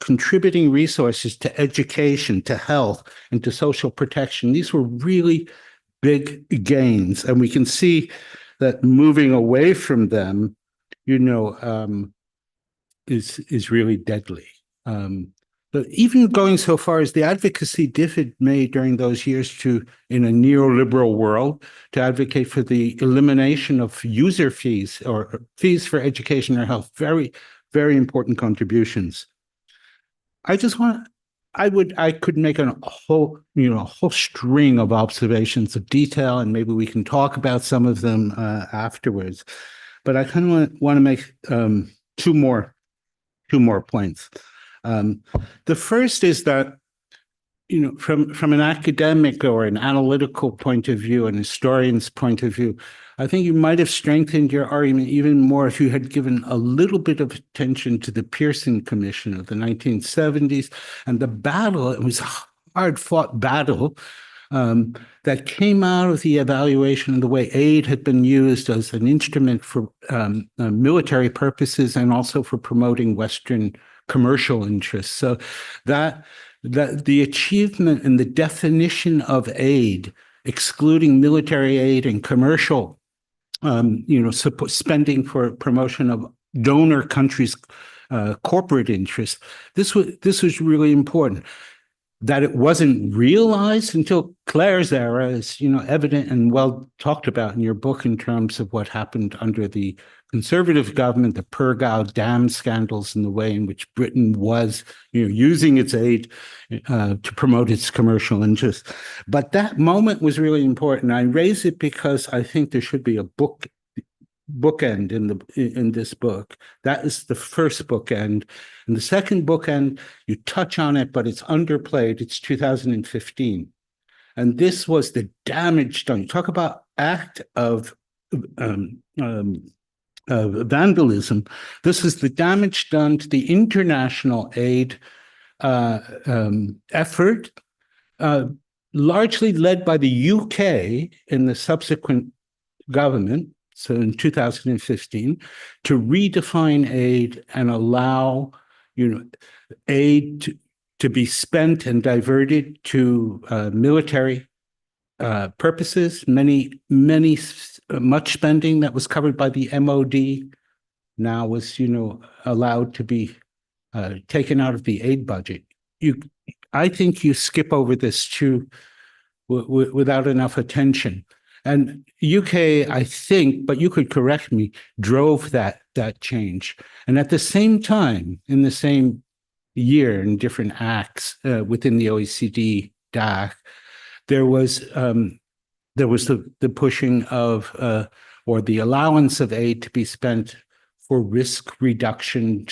contributing resources to education, to health, and to social protection, these were really big gains. And we can see that moving away from them, is really deadly. But even going so far as the advocacy DFID made during those years in a neoliberal world, to advocate for the elimination of user fees or fees for education or health, very, very important contributions. I could make a whole string of observations of detail, and maybe we can talk about some of them afterwards. But I kind of want to make two more points. The first is that, from an academic or an analytical point of view, an historian's point of view, I think you might have strengthened your argument even more if you had given a little bit of attention to the Pearson Commission of the 1970s and the battle. It was a hard-fought battle that came out of the evaluation of the way aid had been used as an instrument for military purposes and also for promoting Western commercial interests. So that the achievement and the definition of aid, excluding military aid and commercial spending for promotion of donor countries' corporate interests. This was really important. That it wasn't realized until Claire's era is, evident and well talked about in your book in terms of what happened under the Conservative government, the Pergau dam scandals, and the way in which Britain was, using its aid to promote its commercial interests. But that moment was really important. I raise it because I think there should be a bookend in this book. That is the first bookend. And the second bookend, you touch on it, but it's underplayed. It's 2015. And this was the damage done. Talk about act of vandalism. This is the damage done to the international aid effort, largely led by the UK in the subsequent government, so in 2015, to redefine aid and allow, aid to be spent and diverted to military purposes. Much spending that was covered by the MOD now was, allowed to be taken out of the aid budget. I think you skip over this too without enough attention. And UK, I think, but you could correct me, drove that change. And at the same time, in the same year, in different acts within the OECD DAC, there was the pushing of or the allowance of aid to be spent for risk reduction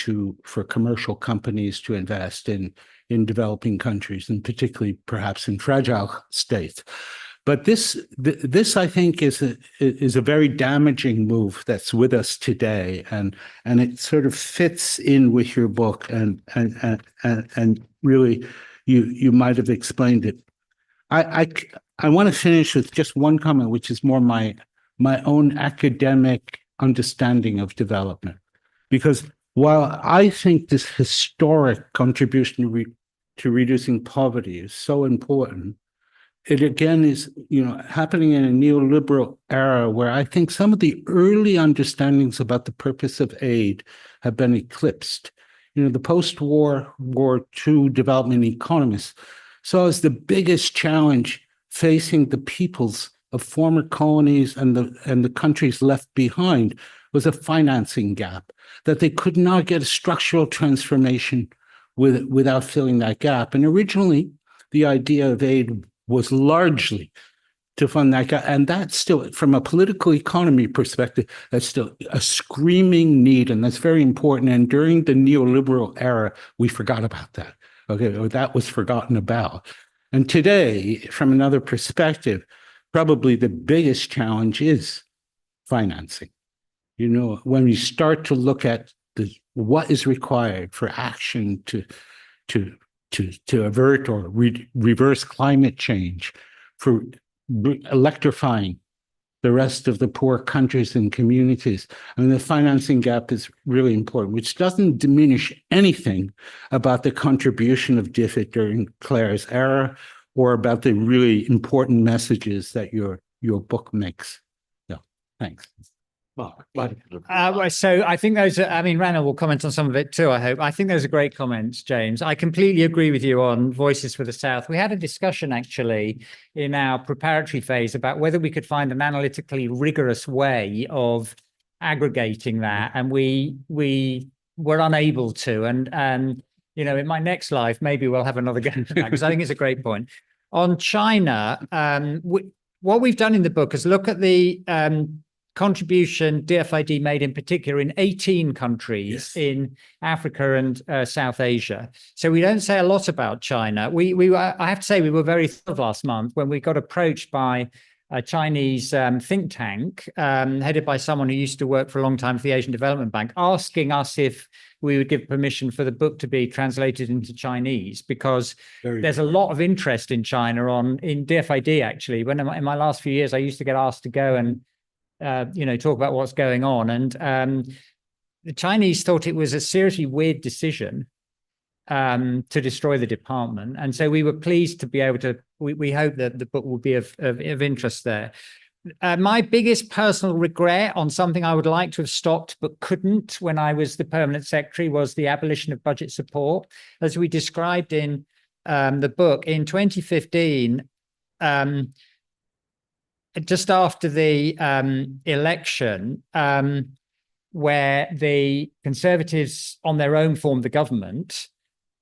for commercial companies to invest in developing countries, and particularly perhaps in fragile states. But this I think is a very damaging move that's with us today, and it sort of fits in with your book, and really you might have explained it. I want to finish with just one comment, which is more my own academic understanding of development, because while I think this historic contribution to reducing poverty is so important, it again is, happening in a neoliberal era where I think some of the early understandings about the purpose of aid have been eclipsed. The post-War War II development economists saw as the biggest challenge facing the peoples of former colonies and the countries left behind was a financing gap, that they could not get a structural transformation without filling that gap. And originally, the idea of aid was largely to fund that gap. And that's still, from a political economy perspective, that's still a screaming need. And that's very important. And during the neoliberal era, we forgot about that. Okay, or that was forgotten about. And today, from another perspective, probably the biggest challenge is financing. When you start to look at what is required for action to avert or reverse climate change, for electrifying the rest of the poor countries and communities. The financing gap is really important, which doesn't diminish anything about the contribution of DFID during Claire's era or about the really important messages that your book makes. Yeah, thanks. So I think those are, Ranil will comment on some of it too, I hope. I think those are great comments, James. I completely agree with you on Voices for the South. We had a discussion actually in our preparatory phase about whether we could find an analytically rigorous way of aggregating that. And we were unable to. And in my next life, maybe we'll have another go at that, because I think it's a great point. On China, what we've done in the book is look at the contribution DFID made in particular in 18 countries in Africa and South Asia. So we don't say a lot about China. I have to say we were very thrilled last month when we got approached by a Chinese think tank headed by someone who used to work for a long time for the Asian Development Bank, asking us if we would give permission for the book to be translated into Chinese, because there's a lot of interest in China in DFID actually. When in my last few years, I used to get asked to go and talk about what's going on. And the Chinese thought it was a seriously weird decision to destroy the department. And so we were pleased to be able to, we hope that the book will be of interest there. my biggest personal regret on something I would like to have stopped but couldn't when I was the permanent secretary was the abolition of budget support. As we described in the book, in 2015, just after the election, where the Conservatives on their own formed the government,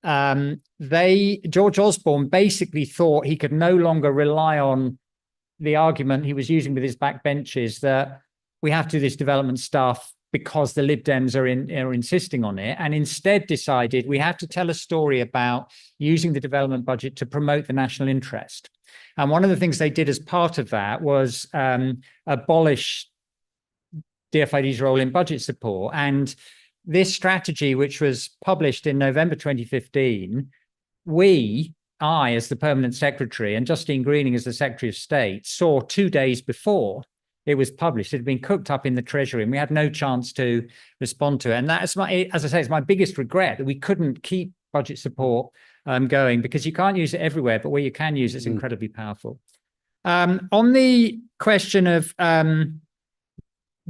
George Osborne basically thought he could no longer rely on the argument he was using with his backbenchers that we have to do this development stuff because the Lib Dems are insisting on it, and instead decided we have to tell a story about using the development budget to promote the national interest. And one of the things they did as part of that was abolish DFID's role in budget support. And this strategy, which was published in November 2015, I, as the permanent secretary, and Justine Greening as the Secretary of State, saw 2 days before it was published. It had been cooked up in the Treasury, and we had no chance to respond to it. And that's as I say, it's my biggest regret that we couldn't keep budget support going, because you can't use it everywhere, but where you can use it, it's incredibly powerful. On the question of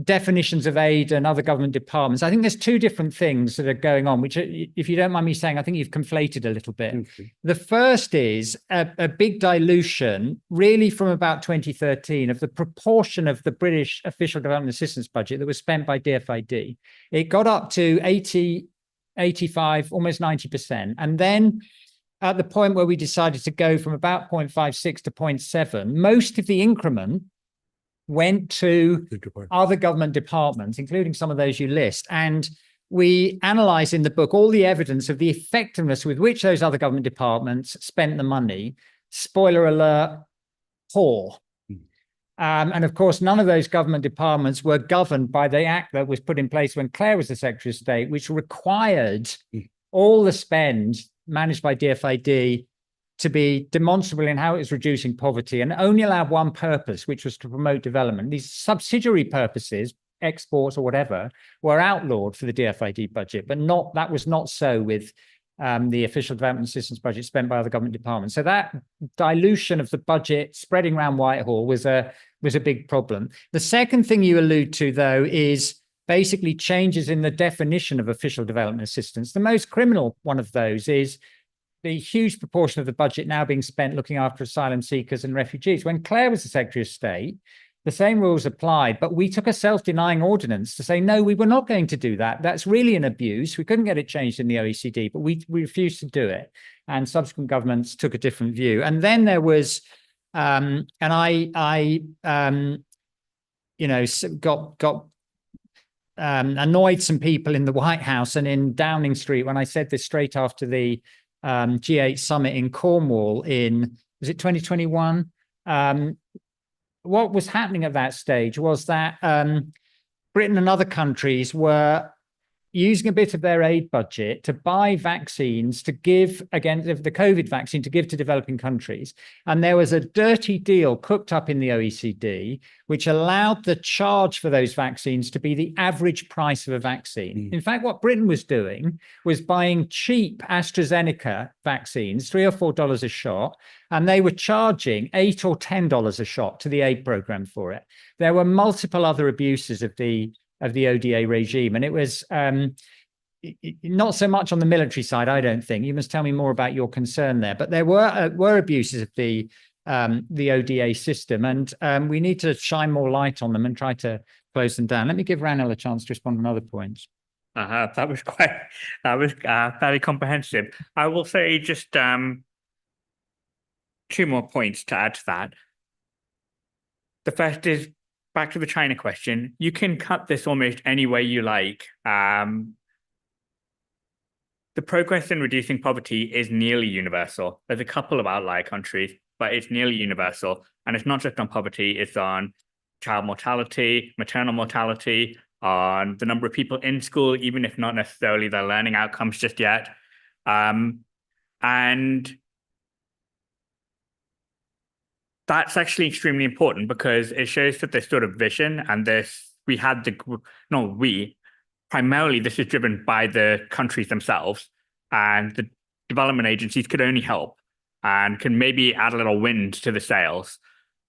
definitions of aid and other government departments, I think there's two different things that are going on, which, if you don't mind me saying, I think you've conflated a little bit. Okay. The first is a big dilution, really from about 2013, of the proportion of the British official development assistance budget that was spent by DFID. It got up to 80, 85, almost 90%. And then at the point where we decided to go from about 0.56 to 0.7, most of the increment went to other government departments, including some of those you list. And we analyze in the book all the evidence of the effectiveness with which those other government departments spent the money. Spoiler alert, poor. And of course, none of those government departments were governed by the act that was put in place when Claire was the Secretary of State, which required all the spend managed by DFID to be demonstrable in how it was reducing poverty, and only allowed one purpose, which was to promote development. These subsidiary purposes, exports or whatever, were outlawed for the DFID budget, but that was not so with the official development assistance budget spent by other government departments. So that dilution of the budget spreading around Whitehall was a big problem. The second thing you allude to, though, is basically changes in the definition of official development assistance. The most criminal one of those is the huge proportion of the budget now being spent looking after asylum seekers and refugees. When Claire was the Secretary of State, the same rules applied, but we took a self-denying ordinance to say, no, we were not going to do that. That's really an abuse. We couldn't get it changed in the OECD, but we refused to do it. And subsequent governments took a different view. And then there was, and I got annoyed some people in the White House and in Downing Street when I said this straight after the G8 summit in Cornwall was it 2021? What was happening at that stage was that Britain and other countries were using a bit of their aid budget to buy vaccines to give against the COVID vaccine to give to developing countries. And there was a dirty deal cooked up in the OECD, which allowed the charge for those vaccines to be the average price of a vaccine. In fact, what Britain was doing was buying cheap AstraZeneca vaccines, $3 or $4 a shot, and they were charging $8 or $10 a shot to the aid program for it. There were multiple other abuses of the ODA regime. And it was not so much on the military side, I don't think. You must tell me more about your concern there. But there were abuses of the ODA system, and we need to shine more light on them and try to close them down. Let me give Ranil a chance to respond on other points. That was fairly comprehensive. I will say just 2 more points to add to that. The first is, back to the China question, you can cut this almost any way you like. The progress in reducing poverty is nearly universal. There's a couple of outlier countries, but it's nearly universal. And it's not just on poverty, it's on child mortality, maternal mortality, on the number of people in school, even if not necessarily their learning outcomes just yet. And that's actually extremely important because it shows that this sort of vision and primarily this is driven by the countries themselves, and the development agencies could only help and can maybe add a little wind to the sails.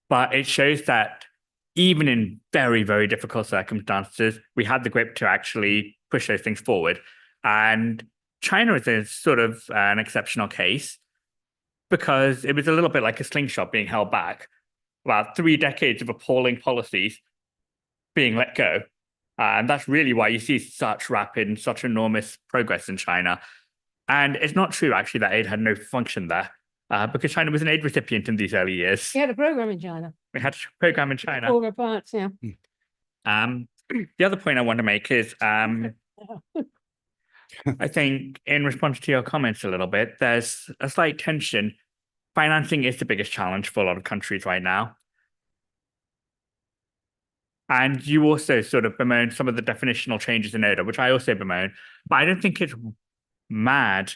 But it shows that even in very, very difficult circumstances, we had the grip to actually push those things forward. And China is a sort of an exceptional case because it was a little bit like a slingshot being held back. About 3 decades of appalling policies being let go. And that's really why you see such rapid and such enormous progress in China. And it's not true, actually, that aid had no function there, because China was an aid recipient in these early years. We had a program in China. We had a program in China. All parts, yeah. The other point I want to make is, I think in response to your comments a little bit, there's a slight tension. Financing is the biggest challenge for a lot of countries right now. And you also sort of bemoan some of the definitional changes in ODA, which I also bemoan, but I don't think it's mad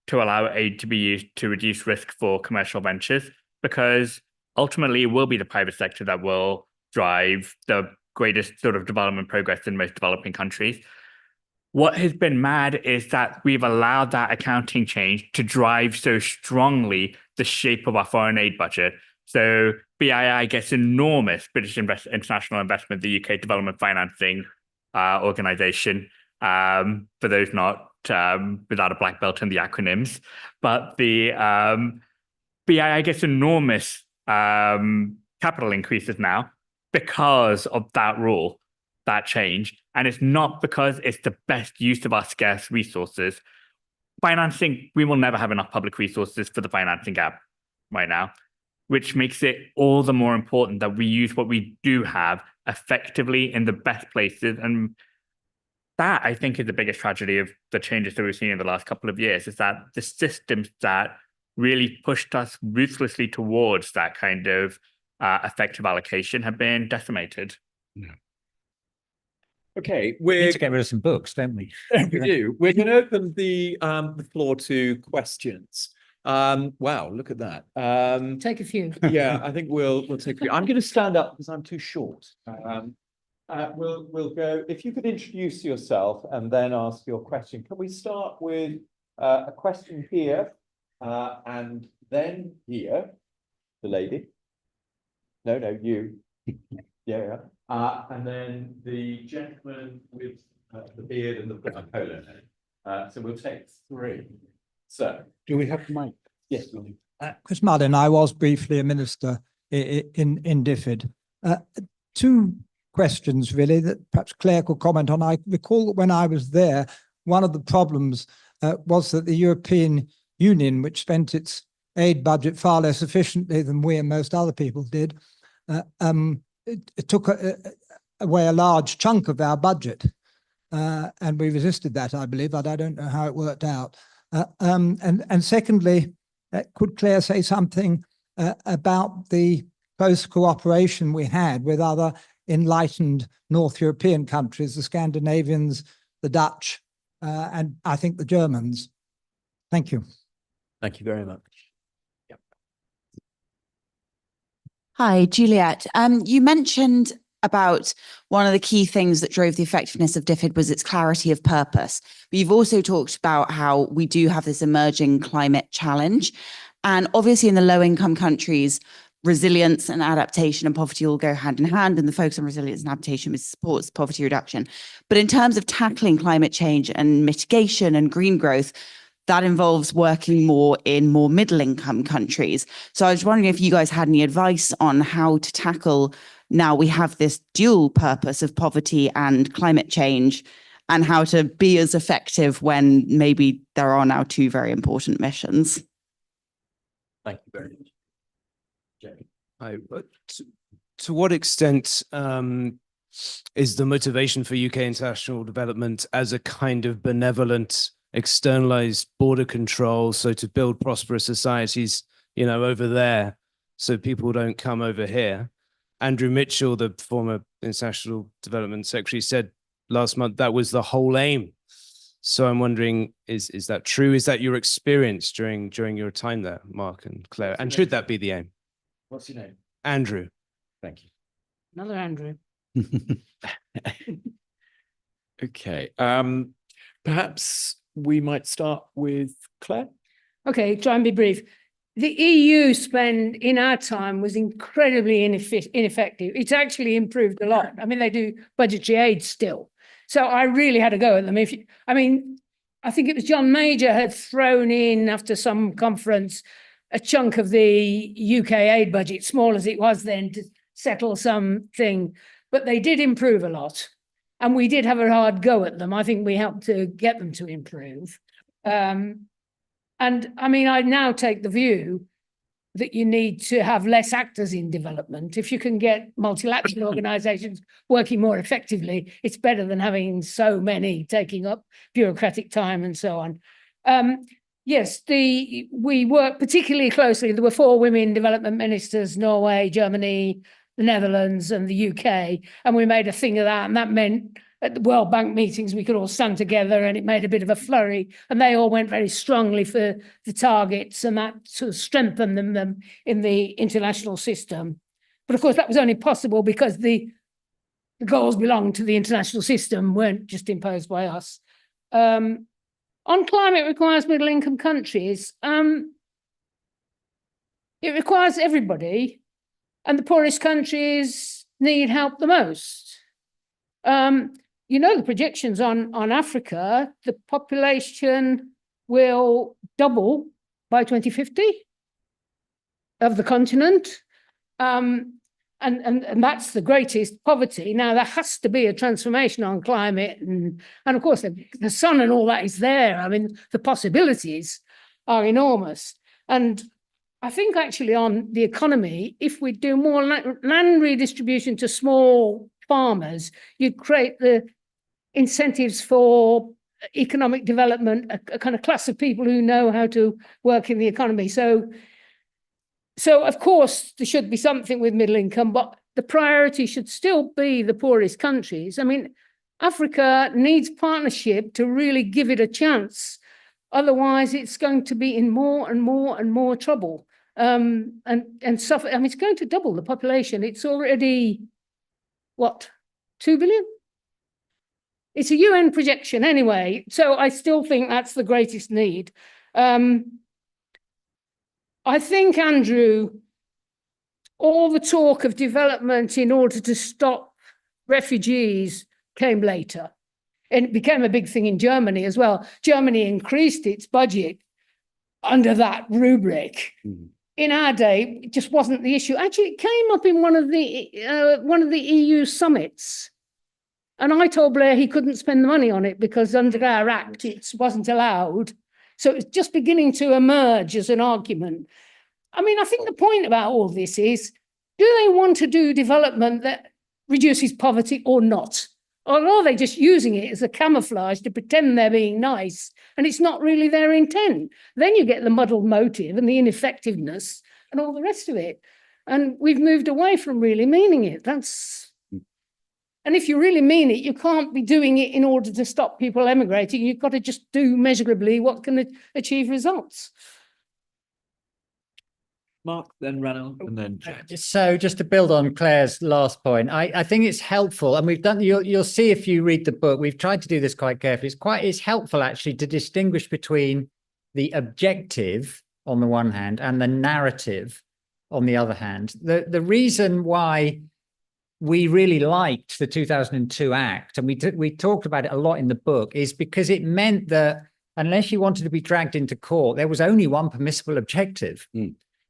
to allow aid to be used to reduce risk for commercial ventures, because ultimately it will be the private sector that will drive the greatest sort of development progress in most developing countries. What has been mad is that we've allowed that accounting change to drive so strongly the shape of our foreign aid budget. So BII gets enormous British international investment, the UK Development Financing Organization, for those not without a black belt in the acronyms. But the BII gets enormous capital increases now because of that rule, that change. And it's not because it's the best use of our scarce resources. Financing, we will never have enough public resources for the financing gap right now, which makes it all the more important that we use what we do have effectively in the best places. And that, I think, is the biggest tragedy of the changes that we've seen in the last couple of years, is that the systems that really pushed us ruthlessly towards that kind of effective allocation have been decimated. Yeah. Okay, We need we're to get rid of some books, don't we? we do. We're going to open the floor to questions. Wow, look at that. Take a few. Yeah, I think we'll take. I'm going to stand up because I'm too short. We'll go. If you could introduce yourself and then ask your question. Can we start with a question here, and then here, the lady. No, you. Yeah. And then the gentleman with the beard and the polo. So we'll take 3. So, Do we have the mic? yes, we'll do. Chris Mullin, I was briefly a minister in DFID. 2 questions really that perhaps Claire could comment on. I recall that when I was there, one of the problems was that the European Union, which spent its aid budget far less efficiently than we and most other people did, it took away a large chunk of our budget. And we resisted that, I believe, but I don't know how it worked out. And secondly, could Claire say something about the close cooperation we had with other enlightened North European countries, the Scandinavians, the Dutch, and I think the Germans? Thank you. Thank you very much. Yep. Hi, Juliet. You mentioned about one of the key things that drove the effectiveness of DFID was its clarity of purpose. But you've also talked about how we do have this emerging climate challenge. And obviously in the low-income countries, resilience and adaptation and poverty all go hand in hand, and the focus on resilience and adaptation supports poverty reduction. But in terms of tackling climate change and mitigation and green growth, that involves working more in more middle-income countries. So I was wondering if you guys had any advice on how to tackle, now we have this dual purpose of poverty and climate change, and how to be as effective when maybe there are now 2 very important missions. Thank you very much. Jamie. To what extent is the motivation for UK international development as a kind of benevolent, externalized border control, so to build prosperous societies, over there, so people don't come over here? Andrew Mitchell, the former International Development Secretary, said last month that was the whole aim. So I'm wondering, is that true? Is that your experience during your time there, Mark and Claire? And should that be the aim? What's your name? Andrew. Thank you. Another Andrew. Okay. Perhaps we might start with Claire. Okay, try and be brief. the EU spend in our time was incredibly ineffective. It's actually improved a lot. I mean, they do budgetary aid still. So I really had to go at them. I think it was John Major had thrown in after some conference a chunk of the UK aid budget, small as it was then, to settle something. But they did improve a lot. And we did have a hard go at them. I think we helped to get them to improve. And I mean, I now take the view that you need to have less actors in development. If you can get multilateral organizations working more effectively, it's better than having so many taking up bureaucratic time and so on. Yes, we work particularly closely. There were 4 women development ministers, Norway, Germany, the Netherlands and the UK, and we made a thing of that. And that meant at the World Bank meetings, we could all stand together and it made a bit of a flurry, and they all went very strongly for the targets, and that sort of strengthened them in the international system. But of course, that was only possible because the goals belonged to the international system, weren't just imposed by us. On climate requires middle income countries. It requires everybody, and the poorest countries need help the most. You know, the projections on Africa, the population will double by 2050 of the continent. And that's the greatest poverty. Now, there has to be a transformation on climate. And of course, the sun and all that is there. I mean, the possibilities are enormous. And I think actually on the economy, if we do more land redistribution to small farmers, you'd create the incentives for economic development, a kind of class of people who know how to work in the economy. So of course, there should be something with middle income, but the priority should still be the poorest countries. I mean, Africa needs partnership to really give it a chance. Otherwise, it's going to be in more and more and more trouble and suffer. I mean, it's going to double the population. It's already, what, 2 billion? It's a UN projection anyway, so I still think that's the greatest need. I think, Andrew, all the talk of development in order to stop refugees came later. And it became a big thing in Germany as well. Germany increased its budget under that rubric. Mm-hmm. In our day, it just wasn't the issue. Actually, it came up in one of the EU summits. And I told Blair he couldn't spend the money on it because under our act, it wasn't allowed. So it's just beginning to emerge as an argument. I mean, I think the point about all this is, do they want to do development that reduces poverty or not? Or are they just using it as a camouflage to pretend they're being nice and it's not really their intent? Then you get the muddled motive and the ineffectiveness and all the rest of it. And we've moved away from really meaning it. And if you really mean it, you can't be doing it in order to stop people emigrating. You've got to just do measurably what can achieve results. Mark, then Ranil, and then Jack. So just to build on Claire's last point, I think it's helpful, and we've done. You'll see if you read the book. We've tried to do this quite carefully. It's helpful actually to distinguish between the objective on the one hand and the narrative on the other hand. The reason why we really liked the 2002 Act, and we talked about it a lot in the book, is because it meant that unless you wanted to be dragged into court, there was only one permissible objective,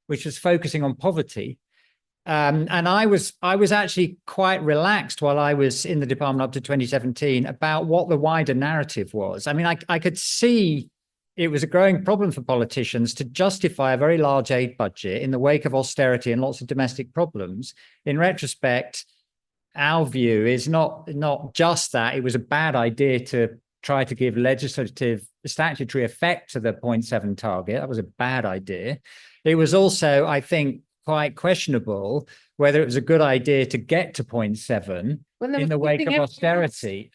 which was focusing on poverty. And I was actually quite relaxed while I was in the department up to 2017 about what the wider narrative was. I mean, I could see it was a growing problem for politicians to justify a very large aid budget in the wake of austerity and lots of domestic problems. In retrospect, our view is not just that it was a bad idea to try to give statutory effect to the 0.7 target. That was a bad idea. It was also, I think, quite questionable whether it was a good idea to get to 0.7 in the wake of austerity.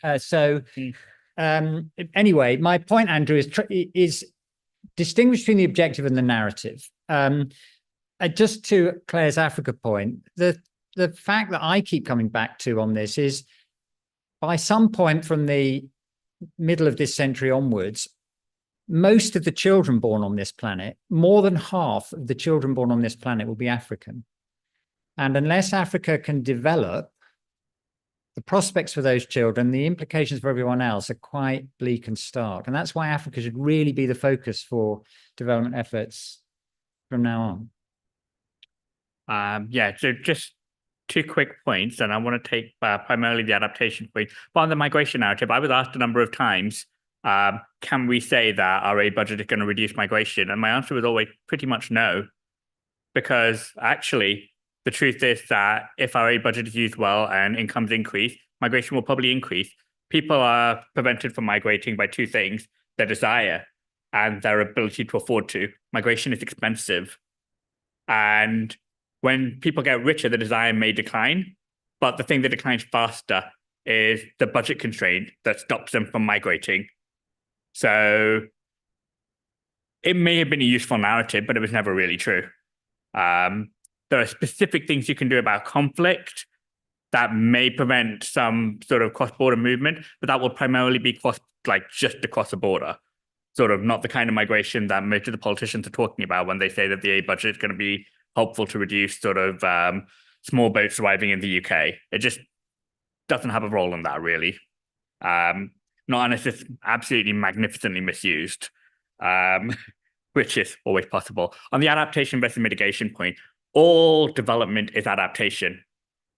Anyway, my point, Andrew, is distinguish between the objective and the narrative. Just to Claire's Africa point, the fact that I keep coming back to on this is by some point from the middle of this century onwards, most of the children born on this planet, more than half of the children born on this planet will be African. And unless Africa can develop, the prospects for those children, the implications for everyone else are quite bleak and stark. And that's why Africa should really be the focus for development efforts from now on. Yeah, so just 2 quick points, and I want to take primarily the adaptation point. But on the migration narrative, I was asked a number of times, can we say that our aid budget is going to reduce migration? And my answer was always pretty much no, because actually, the truth is that if our aid budget is used well and incomes increase, migration will probably increase. People are prevented from migrating by 2 things: their desire and their ability to afford to. Migration is expensive. And when people get richer, the desire may decline. But the thing that declines faster is the budget constraint that stops them from migrating. So it may have been a useful narrative, but it was never really true. There are specific things you can do about conflict that may prevent some sort of cross-border movement, but that will primarily be just across the border, sort of not the kind of migration that most of the politicians are talking about when they say that the aid budget is going to be helpful to reduce sort of small boats arriving in the UK. It just doesn't have a role in that, really. Not unless it's absolutely magnificently misused, which is always possible. On the adaptation versus mitigation point, all development is adaptation.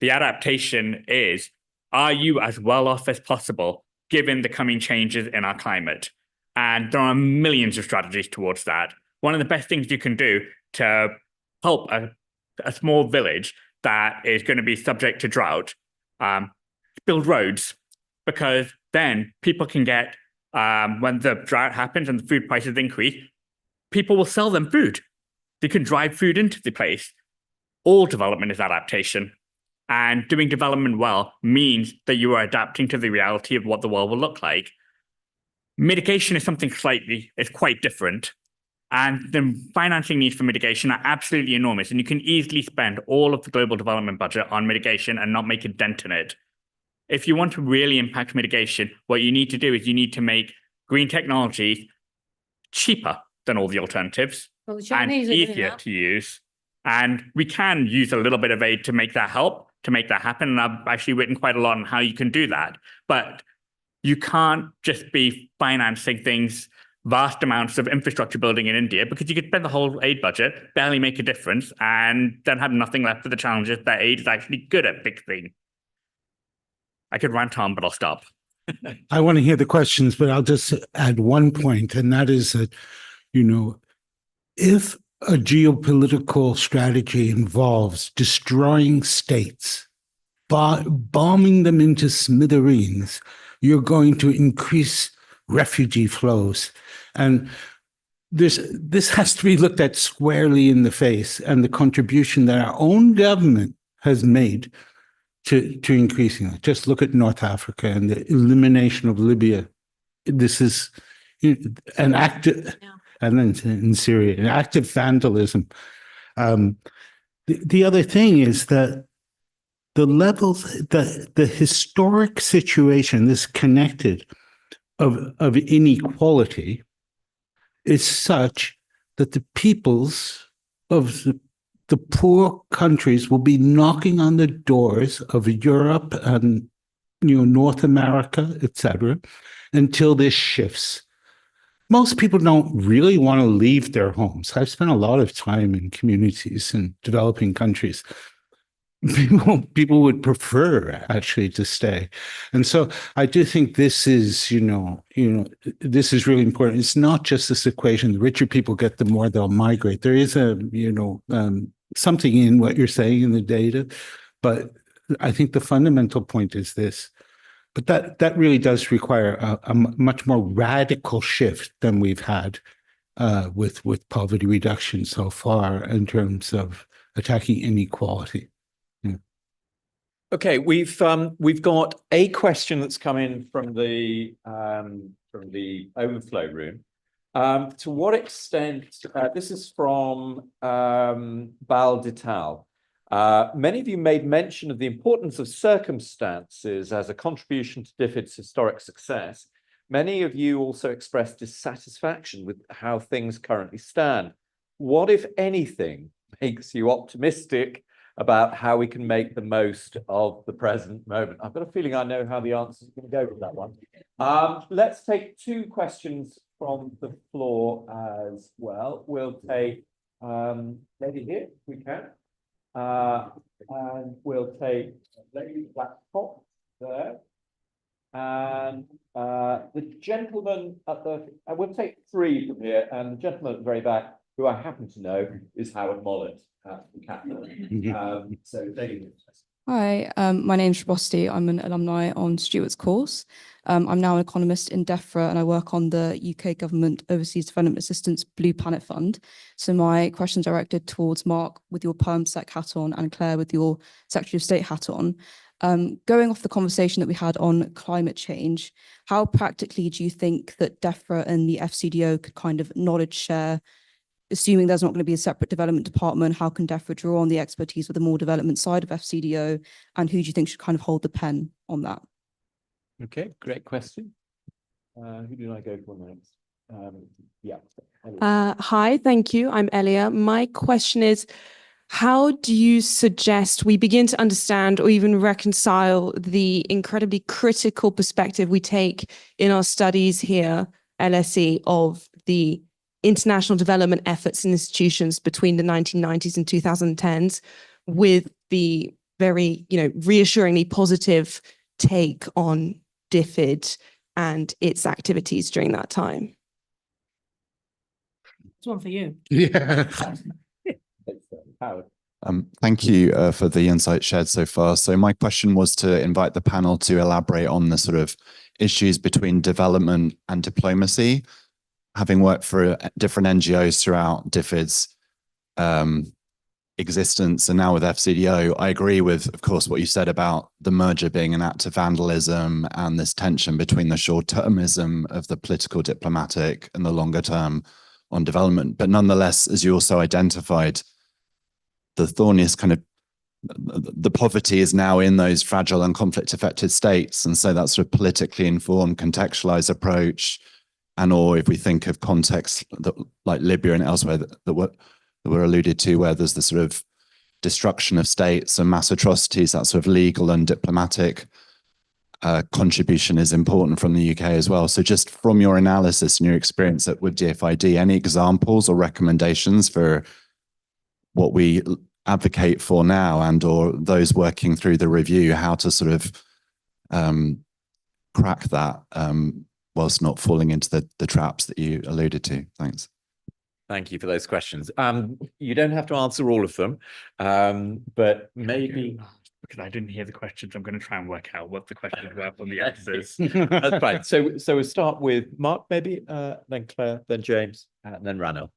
The adaptation is, are you as well off as possible given the coming changes in our climate? And there are millions of strategies towards that. One of the best things you can do to help a small village that is going to be subject to drought, build roads, because then people can get, when the drought happens and the food prices increase, people will sell them food. They can drive food into the place. All development is adaptation. And doing development well means that you are adapting to the reality of what the world will look like. Mitigation is something it's quite different. And the financing needs for mitigation are absolutely enormous. And you can easily spend all of the global development budget on mitigation and not make a dent in it. If you want to really impact mitigation, what you need to do is you need to make green technology cheaper than all the alternatives and easier to use. And we can use a little bit of aid to make that happen. And I've actually written quite a lot on how you can do that. But you can't just be financing vast amounts of infrastructure building in India, because you could spend the whole aid budget, barely make a difference, and then have nothing left for the challenges that aid is actually good at fixing. I could rant on, but I'll stop. I want to hear the questions, but I'll just add one point, and that is that, if a geopolitical strategy involves destroying states, bombing them into smithereens, you're going to increase refugee flows. And this has to be looked at squarely in the face, and the contribution that our own government has made to increasing it. Just look at North Africa and the elimination of Libya. This is an active... And then in Syria, an active vandalism. The other thing is that the levels, the historic situation, this connected of inequality, is such that the peoples of the poor countries will be knocking on the doors of Europe and North America, etc., until this shifts. Most people don't really want to leave their homes. I've spent a lot of time in communities in developing countries. People would prefer actually to stay. And so I do think this is, this is really important. It's not just this equation, the richer people get, the more they'll migrate. There is something in what you're saying in the data, but I think the fundamental point is this. But that really does require a much more radical shift than we've had with poverty reduction so far in terms of attacking inequality. Yeah. Okay, we've got a question that's come in from the overflow room. To what extent this is from Bal Dital. Many of you made mention of the importance of circumstances as a contribution to DFID's historic success. Many of you also expressed dissatisfaction with how things currently stand. What, if anything, makes you optimistic about how we can make the most of the present moment? I've got a feeling I know how the answer is going to go with that one. Let's take 2 questions from the floor as well. We'll take lady here, if we can. And we'll take lady black top there. And the gentleman at the, we'll take 3 from here, and the gentleman at the very back, who I happen to know, is Howard Mollett at the Capital. So lady. Hi, my name's Rosti. I'm an alumni on Stuart's course. I'm now an economist in DEFRA and I work on the UK Government Overseas Development Assistance Blue Planet Fund. So my question is directed towards Mark with your PermSec hat on and Claire with your Secretary of State hat on. Going off the conversation that we had on climate change, how practically do you think that DEFRA and the FCDO could kind of knowledge share? Assuming there's not going to be a separate development department, how can DEFRA draw on the expertise with the more development side of FCDO? And who do you think should kind of hold the pen on that? Okay, great question. Who did I go for next? Yeah. Hi, thank you. I'm Elia. My question is, how do you suggest we begin to understand or even reconcile the incredibly critical perspective we take in our studies here, LSE, of the international development efforts and institutions between the 1990s and 2010s with the very, reassuringly positive take on DFID and its activities during that time? It's one for you. Yeah. Howard. Thank you for the insight shared so far. So my question was to invite the panel to elaborate on the sort of issues between development and diplomacy. Having worked for different NGOs throughout DFID's existence and now with FCDO, I agree with, of course, what you said about the merger being an act of vandalism and this tension between the short-termism of the political diplomatic and the longer term on development. But nonetheless, as you also identified, the thorniest kind of the poverty is now in those fragile and conflict-affected states. And so that sort of politically informed, contextualized approach, and or if we think of contexts that, like Libya and elsewhere that were alluded to, where there's the sort of destruction of states and mass atrocities, that sort of legal and diplomatic contribution is important from the UK as well. So just from your analysis and your experience with DFID, any examples or recommendations for what we advocate for now and or those working through the review, how to sort of crack that whilst not falling into the traps that you alluded to? Thanks. Thank you for those questions. You don't have to answer all of them, but maybe... Because I didn't hear the questions, I'm going to try and work out what the questions were from the answers. That's fine. So we'll start with Mark, maybe, then Claire, then James, and then Ranil.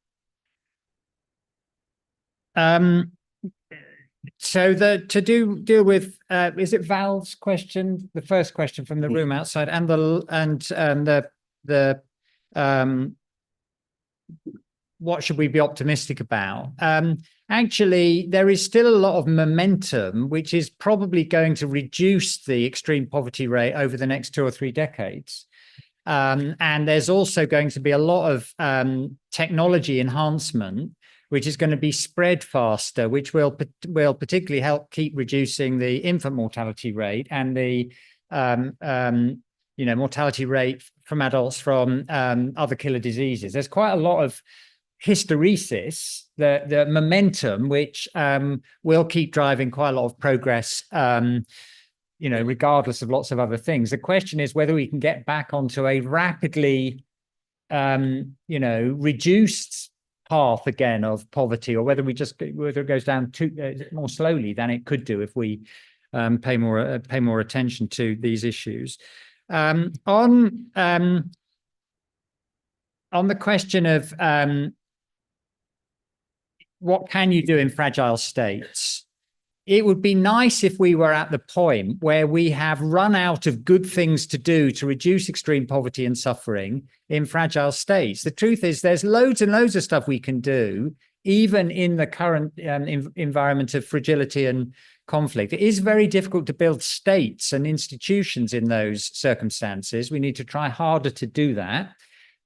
So to deal with is it Val's question, the first question from the room outside, and the what should we be optimistic about? Actually, there is still a lot of momentum, which is probably going to reduce the extreme poverty rate over the next 2 or 3 decades. And there's also going to be a lot of technology enhancement, which is going to be spread faster, which will particularly help keep reducing the infant mortality rate and the mortality rate from adults from other killer diseases. There's quite a lot of hysteresis, the momentum, which will keep driving quite a lot of progress, regardless of lots of other things. The question is whether we can get back onto a rapidly, reduced path again of poverty, or whether it goes down more slowly than it could do if we pay more attention to these issues. On the question of what can you do in fragile states? It would be nice if we were at the point where we have run out of good things to do to reduce extreme poverty and suffering in fragile states. The truth is there's loads and loads of stuff we can do, even in the current environment of fragility and conflict. It is very difficult to build states and institutions in those circumstances. We need to try harder to do that.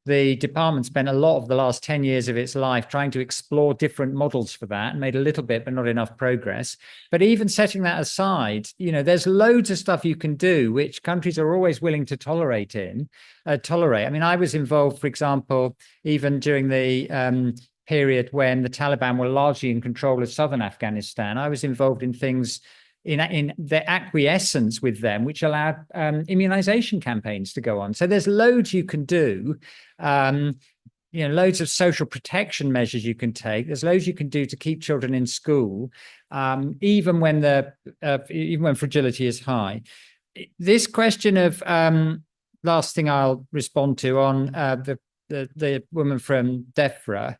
The department spent a lot of the last 10 years of its life trying to explore different models for that and made a little bit, but not enough progress. But even setting that aside, you know, there's loads of stuff you can do, which countries are always willing to tolerate. I mean, I was involved, for example, even during the period when the Taliban were largely in control of southern Afghanistan. I was involved in things in the acquiescence with them, which allowed immunization campaigns to go on. So there's loads you can do, you know, loads of social protection measures you can take. There's loads you can do to keep children in school, even when fragility is high. This question of last thing I'll respond to on the woman from DEFRA.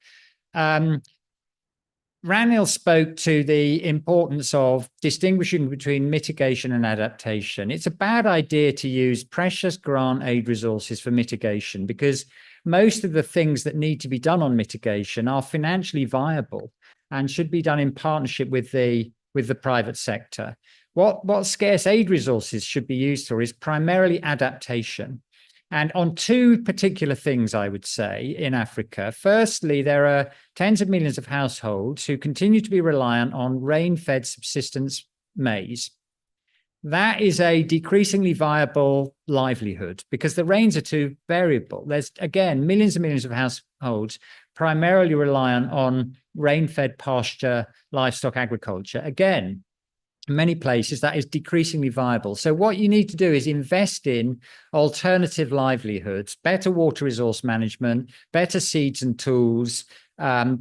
Ranil spoke to the importance of distinguishing between mitigation and adaptation. It's a bad idea to use precious grant aid resources for mitigation because most of the things that need to be done on mitigation are financially viable and should be done in partnership with the private sector. What scarce aid resources should be used for is primarily adaptation. And on two particular things, I would say, in Africa. Firstly, there are tens of millions of households who continue to be reliant on rain-fed subsistence maize. That is a decreasingly viable livelihood because the rains are too variable. There's, again, millions and millions of households primarily reliant on rain-fed pasture, livestock agriculture. Again, in many places that is decreasingly viable. So what you need to do is invest in alternative livelihoods, better water resource management, better seeds and tools,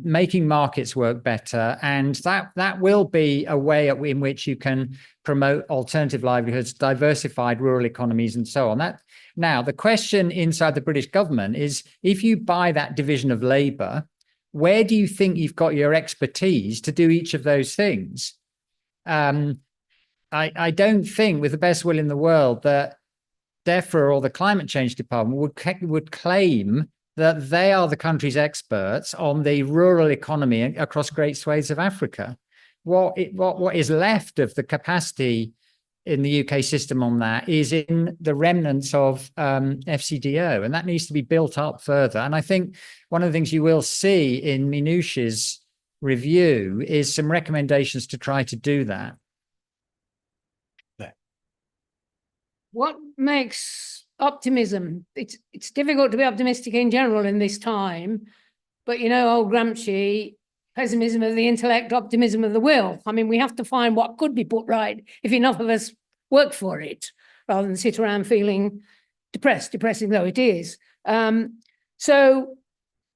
making markets work better. And that will be a way in which you can promote alternative livelihoods, diversified rural economies, and so on. Now, the question inside the British government is, if you buy that division of labor, where do you think you've got your expertise to do each of those things? I don't think, with the best will in the world, that DEFRA or the Climate Change Department would claim that they are the country's experts on the rural economy across great swathes of Africa. What is left of the capacity in the UK system on that is in the remnants of FCDO, and that needs to be built up further. And I think one of the things you will see in Minouche's review is some recommendations to try to do that. What makes optimism? It's difficult to be optimistic in general in this time, but you know, old Gramsci, pessimism of the intellect, optimism of the will. I mean, we have to find what could be put right if enough of us work for it, rather than sit around feeling depressing though it is. So,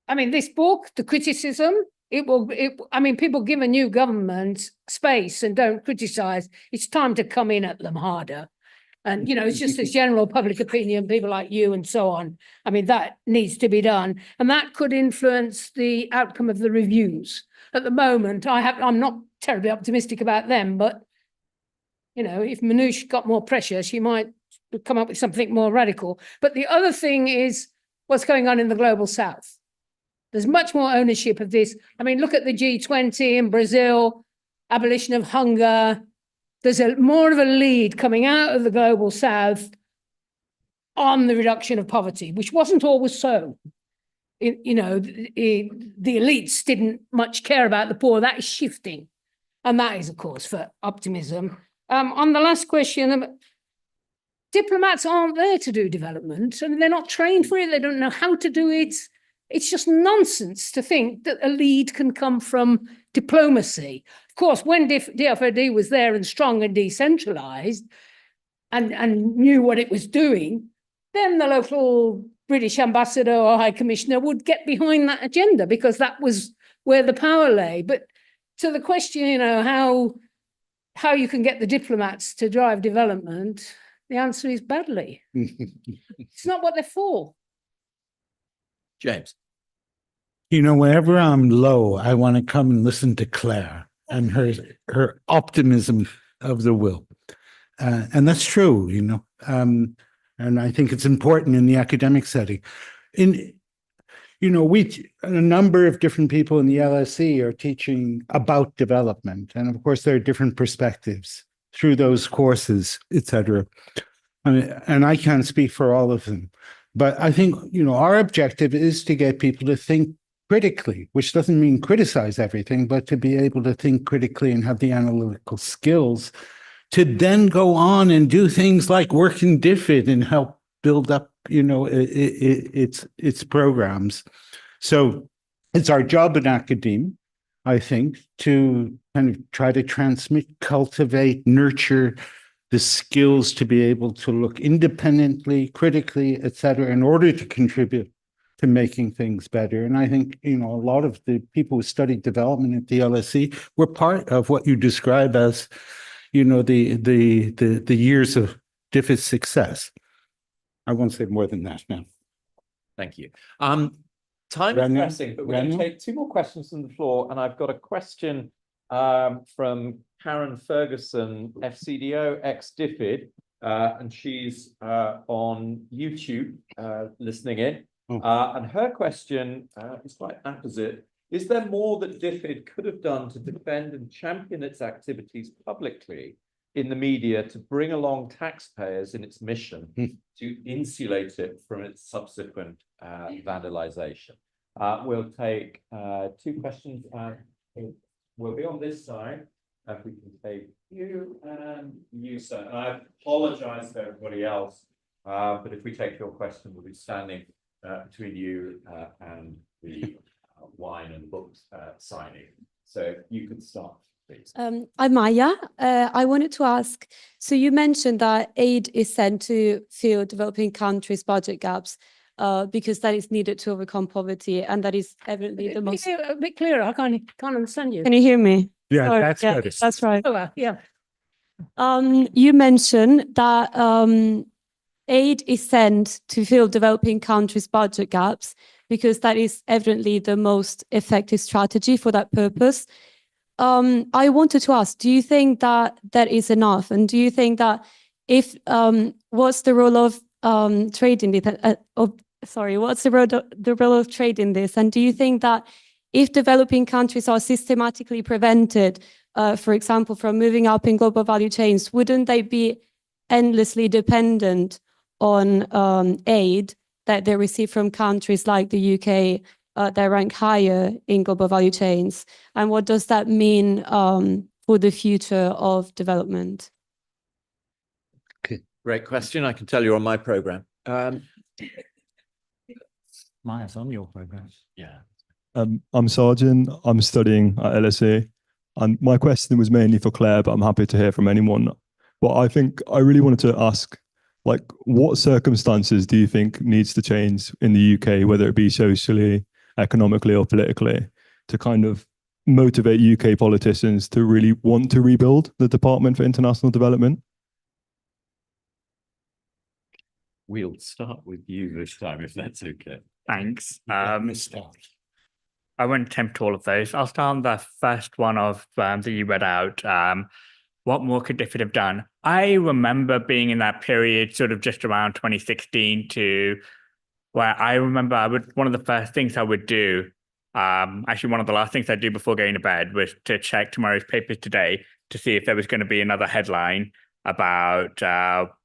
I mean, this book, the criticism, I mean, people give a new government space and don't criticize. It's time to come in at them harder. And, you know, it's just as general public opinion, people like you and so on. I mean, that needs to be done. And that could influence the outcome of the reviews. At the moment, I'm not terribly optimistic about them, but, you know, if Minouche got more pressure, she might come up with something more radical. But the other thing is what's going on in the global south. There's much more ownership of this. I mean, look at the G20 in Brazil, abolition of hunger. There's more of a lead coming out of the global south on the reduction of poverty, which wasn't always so. You know, the elites didn't much care about the poor. That is shifting. And that is a cause for optimism. On the last question, diplomats aren't there to do development. I mean, they're not trained for it. They don't know how to do it. It's just nonsense to think that a lead can come from diplomacy. Of course, when DFID was there and strong and decentralized and knew what it was doing, then the local British ambassador or high commissioner would get behind that agenda because that was where the power lay. But to the question, you know, how you can get the diplomats to drive development, the answer is badly. It's not what they're for. James. You know, whenever I'm low, I want to come and listen to Claire and her optimism of the will. And that's true, you know. And I think it's important in the academic setting. You a number of different people in the LSE are teaching about development. And of course, there are different perspectives through those courses, et cetera. And I can't speak for all of them. But I think, our objective is to get people to think critically, which doesn't mean criticize everything, but to be able to think critically and have the analytical skills to then go on and do things like work in DFID and help build up, its programs. So it's our job in academia, I think, to kind of try to transmit, cultivate, nurture the skills to be able to look independently, critically, et cetera, in order to contribute to making things better. And I think, a lot of the people who studied development at the LSE were part of what you describe as, the years of DFID success. I won't say more than that now. Thank you. Time is Ranil? pressing, but we're going to take two more questions from the floor. And I've got a question from Karen Ferguson, FCDO, ex-DFID, and she's on YouTube listening in. And her question is quite opposite. Is there more that DFID could have done to defend and champion its activities publicly in the media to bring along taxpayers in its mission to insulate it from its subsequent vandalization? We'll take two questions. We'll be on this side. If we can take you and you, sir. And I apologize to everybody else, but if we take your question, we'll be standing between you and the wine and books signing. So you can start, please. I'm Maya. I wanted to ask, so you mentioned that aid is sent to fill developing countries' budget gaps because that is needed to overcome poverty, and that is evidently the most... A bit clearer, I can't understand you. Can you hear me? Yeah, Sorry, that's yeah, good. that's right. Oh, yeah. You mentioned that aid is sent to fill developing countries' budget gaps because that is evidently the most effective strategy for that purpose. I wanted to ask, do you think that that is enough? And do you think that if, what's the role of trade in this? What's the role of trade in this? And do you think that if developing countries are systematically prevented, for example, from moving up in global value chains, wouldn't they be endlessly dependent on aid that they receive from countries like the UK that rank higher in global value chains? And what does that mean for the future of development? Okay, great question. I can tell you're on my program. Maya's on your program. Yeah. I'm Sergeant. I'm studying at LSE. And my question was mainly for Claire, but I'm happy to hear from anyone. But I think I really wanted to ask, what circumstances do you think needs to change in the UK, whether it be socially, economically, or politically, to kind of motivate UK politicians to really want to rebuild the Department for International Development? We'll start with you this time, if that's okay. Thanks. I won't attempt all of those. I'll start on the first one of that you read out. What more could DFID have done? I remember being in that period, sort of just around 2016 to where I remember one of the first things I would do, actually one of the last things I'd do before going to bed was to check tomorrow's papers today to see if there was going to be another headline about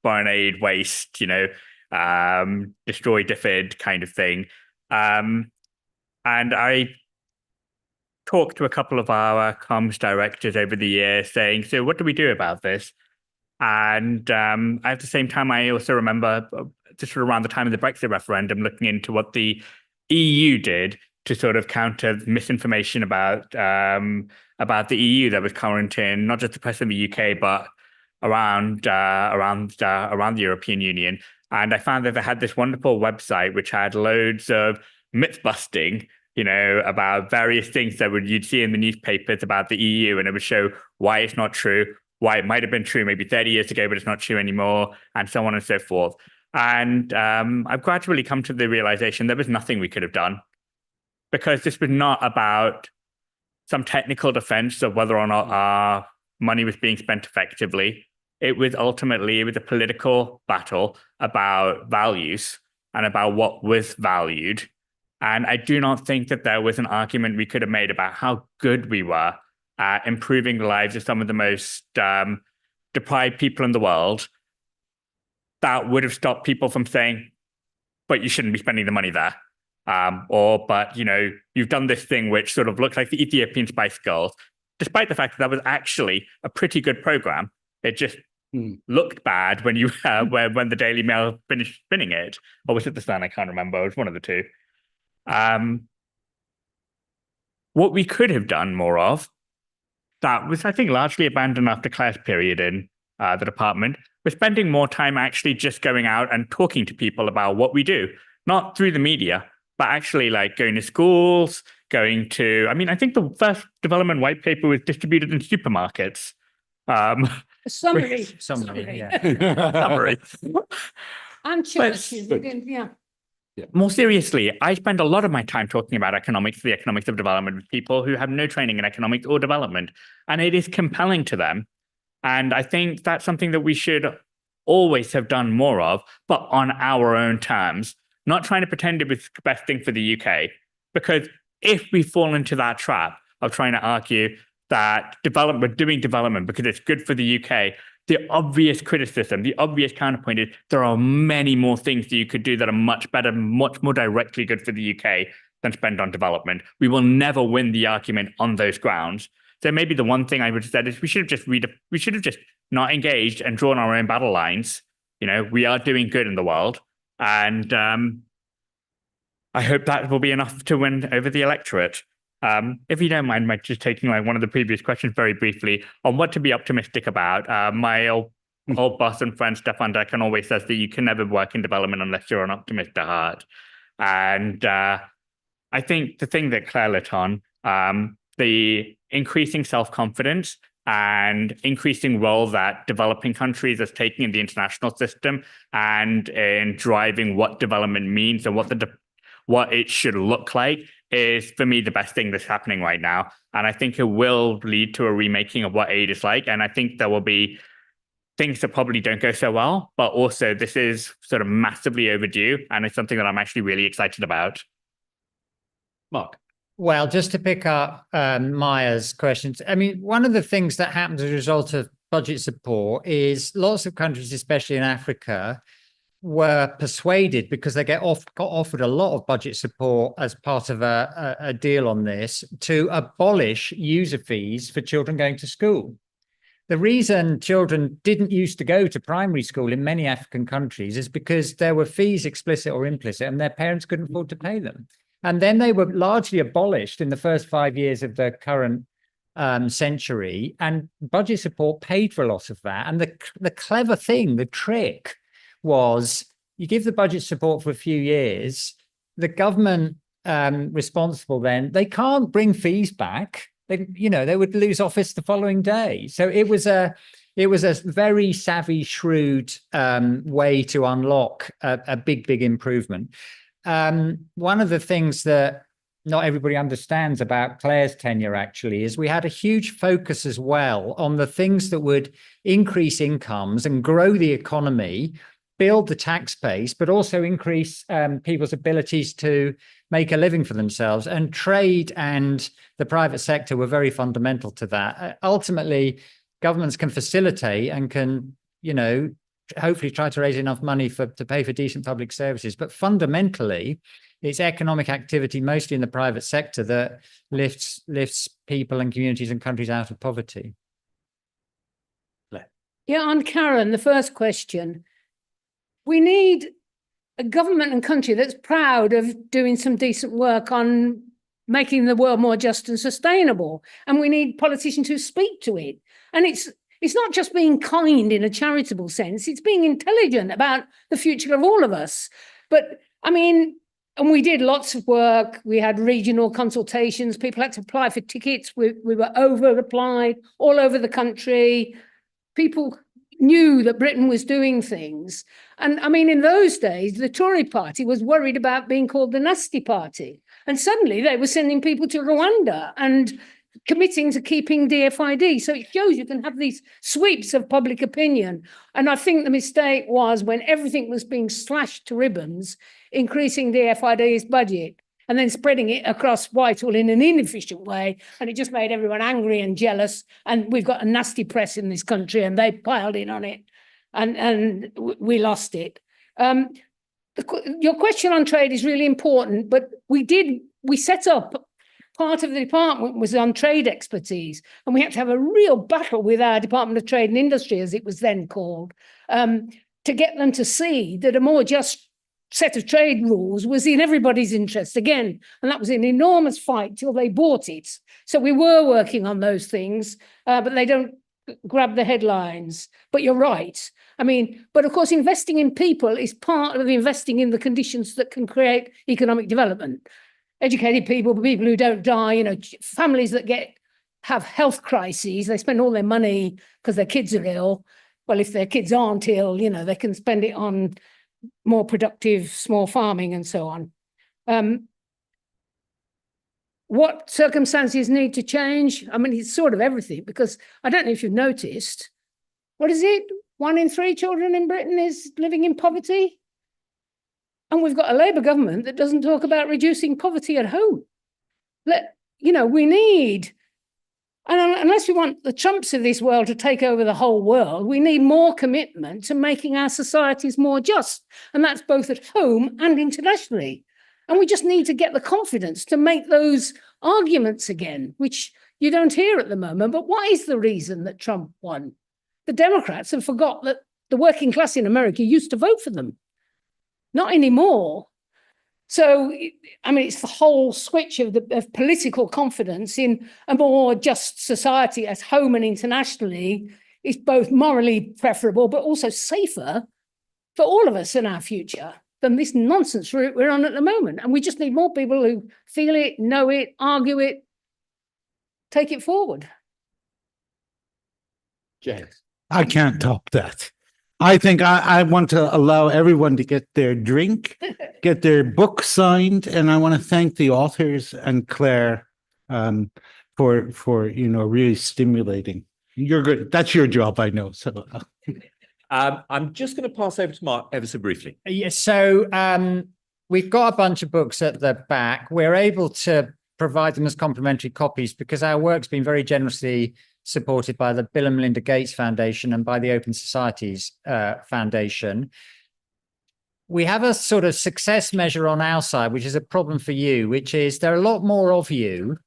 foreign aid waste, destroy DFID kind of thing. And I talked to a couple of our comms directors over the years saying, so what do we do about this? And at the same time, I also remember just around the time of the Brexit referendum, looking into what the EU did to sort of counter misinformation about the EU that was current in not just the press in the UK, but around the European Union. And I found that they had this wonderful website which had loads of myth busting, about various things that you'd see in the newspapers about the EU, and it would show why it's not true, why it might have been true maybe 30 years ago, but it's not true anymore, and so on and so forth. And I've gradually come to the realization there was nothing we could have done, because this was not about some technical defense of whether or not our money was being spent effectively. It was a political battle about values and about what was valued. And I do not think that there was an argument we could have made about how good we were at improving the lives of some of the most deprived people in the world that would have stopped people from saying, but you shouldn't be spending the money there. But you've done this thing which sort of looks like the Ethiopian Spice Girls, despite the fact that was actually a pretty good program. It just looked bad when you when the Daily Mail finished spinning it, or was it the Sun? I can't remember. It was one of the two. What we could have done more of, that was, I think, largely abandoned after Claire's period in the department, was spending more time actually just going out and talking to people about what we do, not through the media, but actually like going to schools, I think the first development white paper was distributed in supermarkets. Summary. Yeah. Summary. And churches. Yeah. More seriously, I spend a lot of my time talking about economics, the economics of development, with people who have no training in economics or development, and it is compelling to them. And I think that's something that we should always have done more of, but on our own terms, not trying to pretend it was the best thing for the UK. Because if we fall into that trap of trying to argue that we're doing development because it's good for the UK, the obvious criticism, the obvious counterpoint is there are many more things that you could do that are much better, much more directly good for the UK than spend on development. We will never win the argument on those grounds. So maybe the one thing I would have said is we should have just not engaged and drawn our own battle lines. We are doing good in the world. And I hope that will be enough to win over the electorate. If you don't mind, just taking one of the previous questions very briefly on what to be optimistic about. My old boss and friend Stefan Dekan always says that you can never work in development unless you're an optimist at heart. And I think the thing that Claire lit on, the increasing self-confidence and increasing role that developing countries are taking in the international system and in driving what development means and what it should look like is, for me, the best thing that's happening right now. And I think it will lead to a remaking of what aid is like. And I think there will be things that probably don't go so well, but also this is sort of massively overdue. And it's something that I'm actually really excited about. Mark. Well, just to pick up Maya's questions, I mean, one of the things that happens as a result of budget support is lots of countries, especially in Africa, were persuaded, because they got offered a lot of budget support as part of a deal on this, to abolish user fees for children going to school. The reason children didn't used to go to primary school in many African countries is because there were fees, explicit or implicit, and their parents couldn't afford to pay them. And then they were largely abolished in the first 5 years of the current century, and budget support paid for a lot of that. And the clever thing, the trick, was you give the budget support for a few years, the government responsible then, they can't bring fees back. They would lose office the following day. So it was a very savvy, shrewd way to unlock a big improvement. One of the things that not everybody understands about Claire's tenure actually is we had a huge focus as well on the things that would increase incomes and grow the economy, build the tax base, but also increase people's abilities to make a living for themselves. And trade and the private sector were very fundamental to that. Ultimately, governments can facilitate and can, hopefully try to raise enough money to pay for decent public services. But fundamentally, it's economic activity, mostly in the private sector, that lifts people and communities and countries out of poverty. Yeah, on Karen, the first question. We need a government and country that's proud of doing some decent work on making the world more just and sustainable. And we need politicians who speak to it. And it's not just being kind in a charitable sense, it's being intelligent about the future of all of us. But I mean, and we did lots of work. We had regional consultations. People had to apply for tickets. We were over-applied all over the country. People knew that Britain was doing things. And I mean, in those days, the Tory party was worried about being called the nasty party. And suddenly they were sending people to Rwanda and committing to keeping DFID. So it shows you can have these sweeps of public opinion. And I think the mistake was when everything was being slashed to ribbons, increasing DFID's budget. and then spreading it across Whitehall in an inefficient way. And it just made everyone angry and jealous. And we've got a nasty press in this country, and they piled in on it, and we lost it. Your question on trade is really important, but we set up, part of the department was on trade expertise, and we had to have a real battle with our Department of Trade and Industry, as it was then called, to get them to see that a more just set of trade rules was in everybody's interest again. And that was an enormous fight till they bought it. So we were working on those things, but they don't grab the headlines. But you're right. I mean, but of course, investing in people is part of investing in the conditions that can create economic development. Educated people, people who don't die, you know, families that have health crises, they spend all their money because their kids are ill. Well, if their kids aren't ill, you know, they can spend it on more productive small farming and so on. What circumstances need to change? I mean, it's sort of everything, because I don't know if you've noticed, what is it? 1 in 3 children in Britain is living in poverty. And we've got a Labour government that doesn't talk about reducing poverty at home. You know, we need, and unless we want the Trumps of this world to take over the whole world, we need more commitment to making our societies more just. And that's both at home and internationally. And we just need to get the confidence to make those arguments again, which you don't hear at the moment. But what is the reason that Trump won? The Democrats have forgot that the working class in America used to vote for them. Not anymore. So, I mean, it's the whole switch of political confidence in a more just society at home and internationally is both morally preferable, but also safer for all of us in our future than this nonsense route we're on at the moment. And we just need more people who feel it, know it, argue it, take it forward. James. I can't top that. I think I want to allow everyone to get their drink, get their book signed, and I want to thank the authors and Claire for you know, really stimulating. You're good. That's your job, I know. So I'm just going to pass over to Mark ever so briefly. Yes, so we've got a bunch of books at the back. We're able to provide them as complimentary copies because our work's been very generously supported by the Bill and Melinda Gates Foundation and by the Open Societies Foundation. We have a sort of success measure on our side, which is a problem for you, which is there are a lot more of you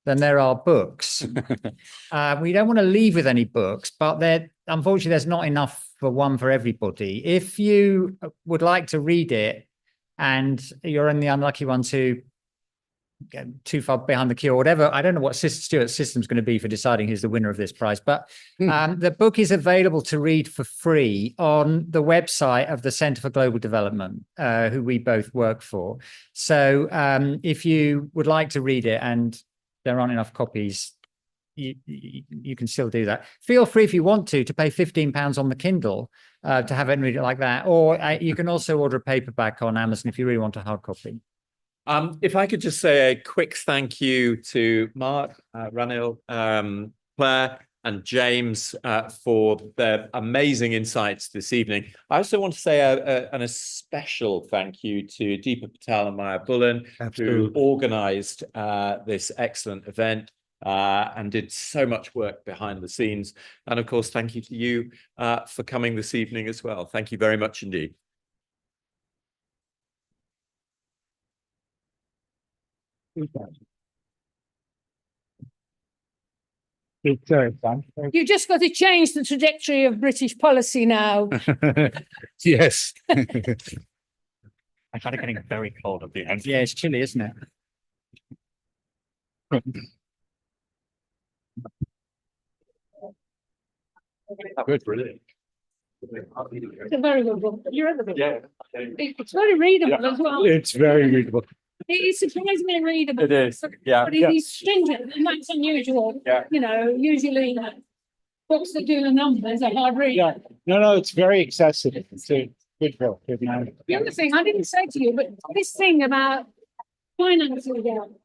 than there are books. We don't want to leave with any books, but unfortunately, there's not enough for everybody. If you would like to read it and you're in the unlucky ones who get too far behind the queue or whatever, I don't know what Stuart's system is going to be for deciding who's the winner of this prize, but the book is available to read for free on the website of the Centre for Global Development, who we both work for. So if you would like to read it and there aren't enough copies, you can still do that. Feel free, if you want to pay £15 on the Kindle to have it and read it like that. Or you can also order a paperback on Amazon if you really want a hard copy. If I could just say a quick thank you to Mark, Ranil, Claire, and James for their amazing insights this evening. I also want to say an especial thank you to Deepa Patel and Maya Bullen, who organised this excellent event and did so much work behind the scenes. And of course, thank you to you for coming this evening as well. Thank you very much indeed. You just got to change the trajectory of British policy now. Yes. I'm kind of getting very cold at the end. Yeah, it's chilly, isn't it? Good, brilliant. It's a very good book. You read the book? Yeah. It's very readable as well. It's very readable. It is surprisingly readable. It is, yeah. But it is stringent, and that's unusual. Yeah. You know, usually books that do the numbers are hard reading. Yeah. No, it's very accessible. It's a good book. The other thing I didn't say to you, but this thing about finances again,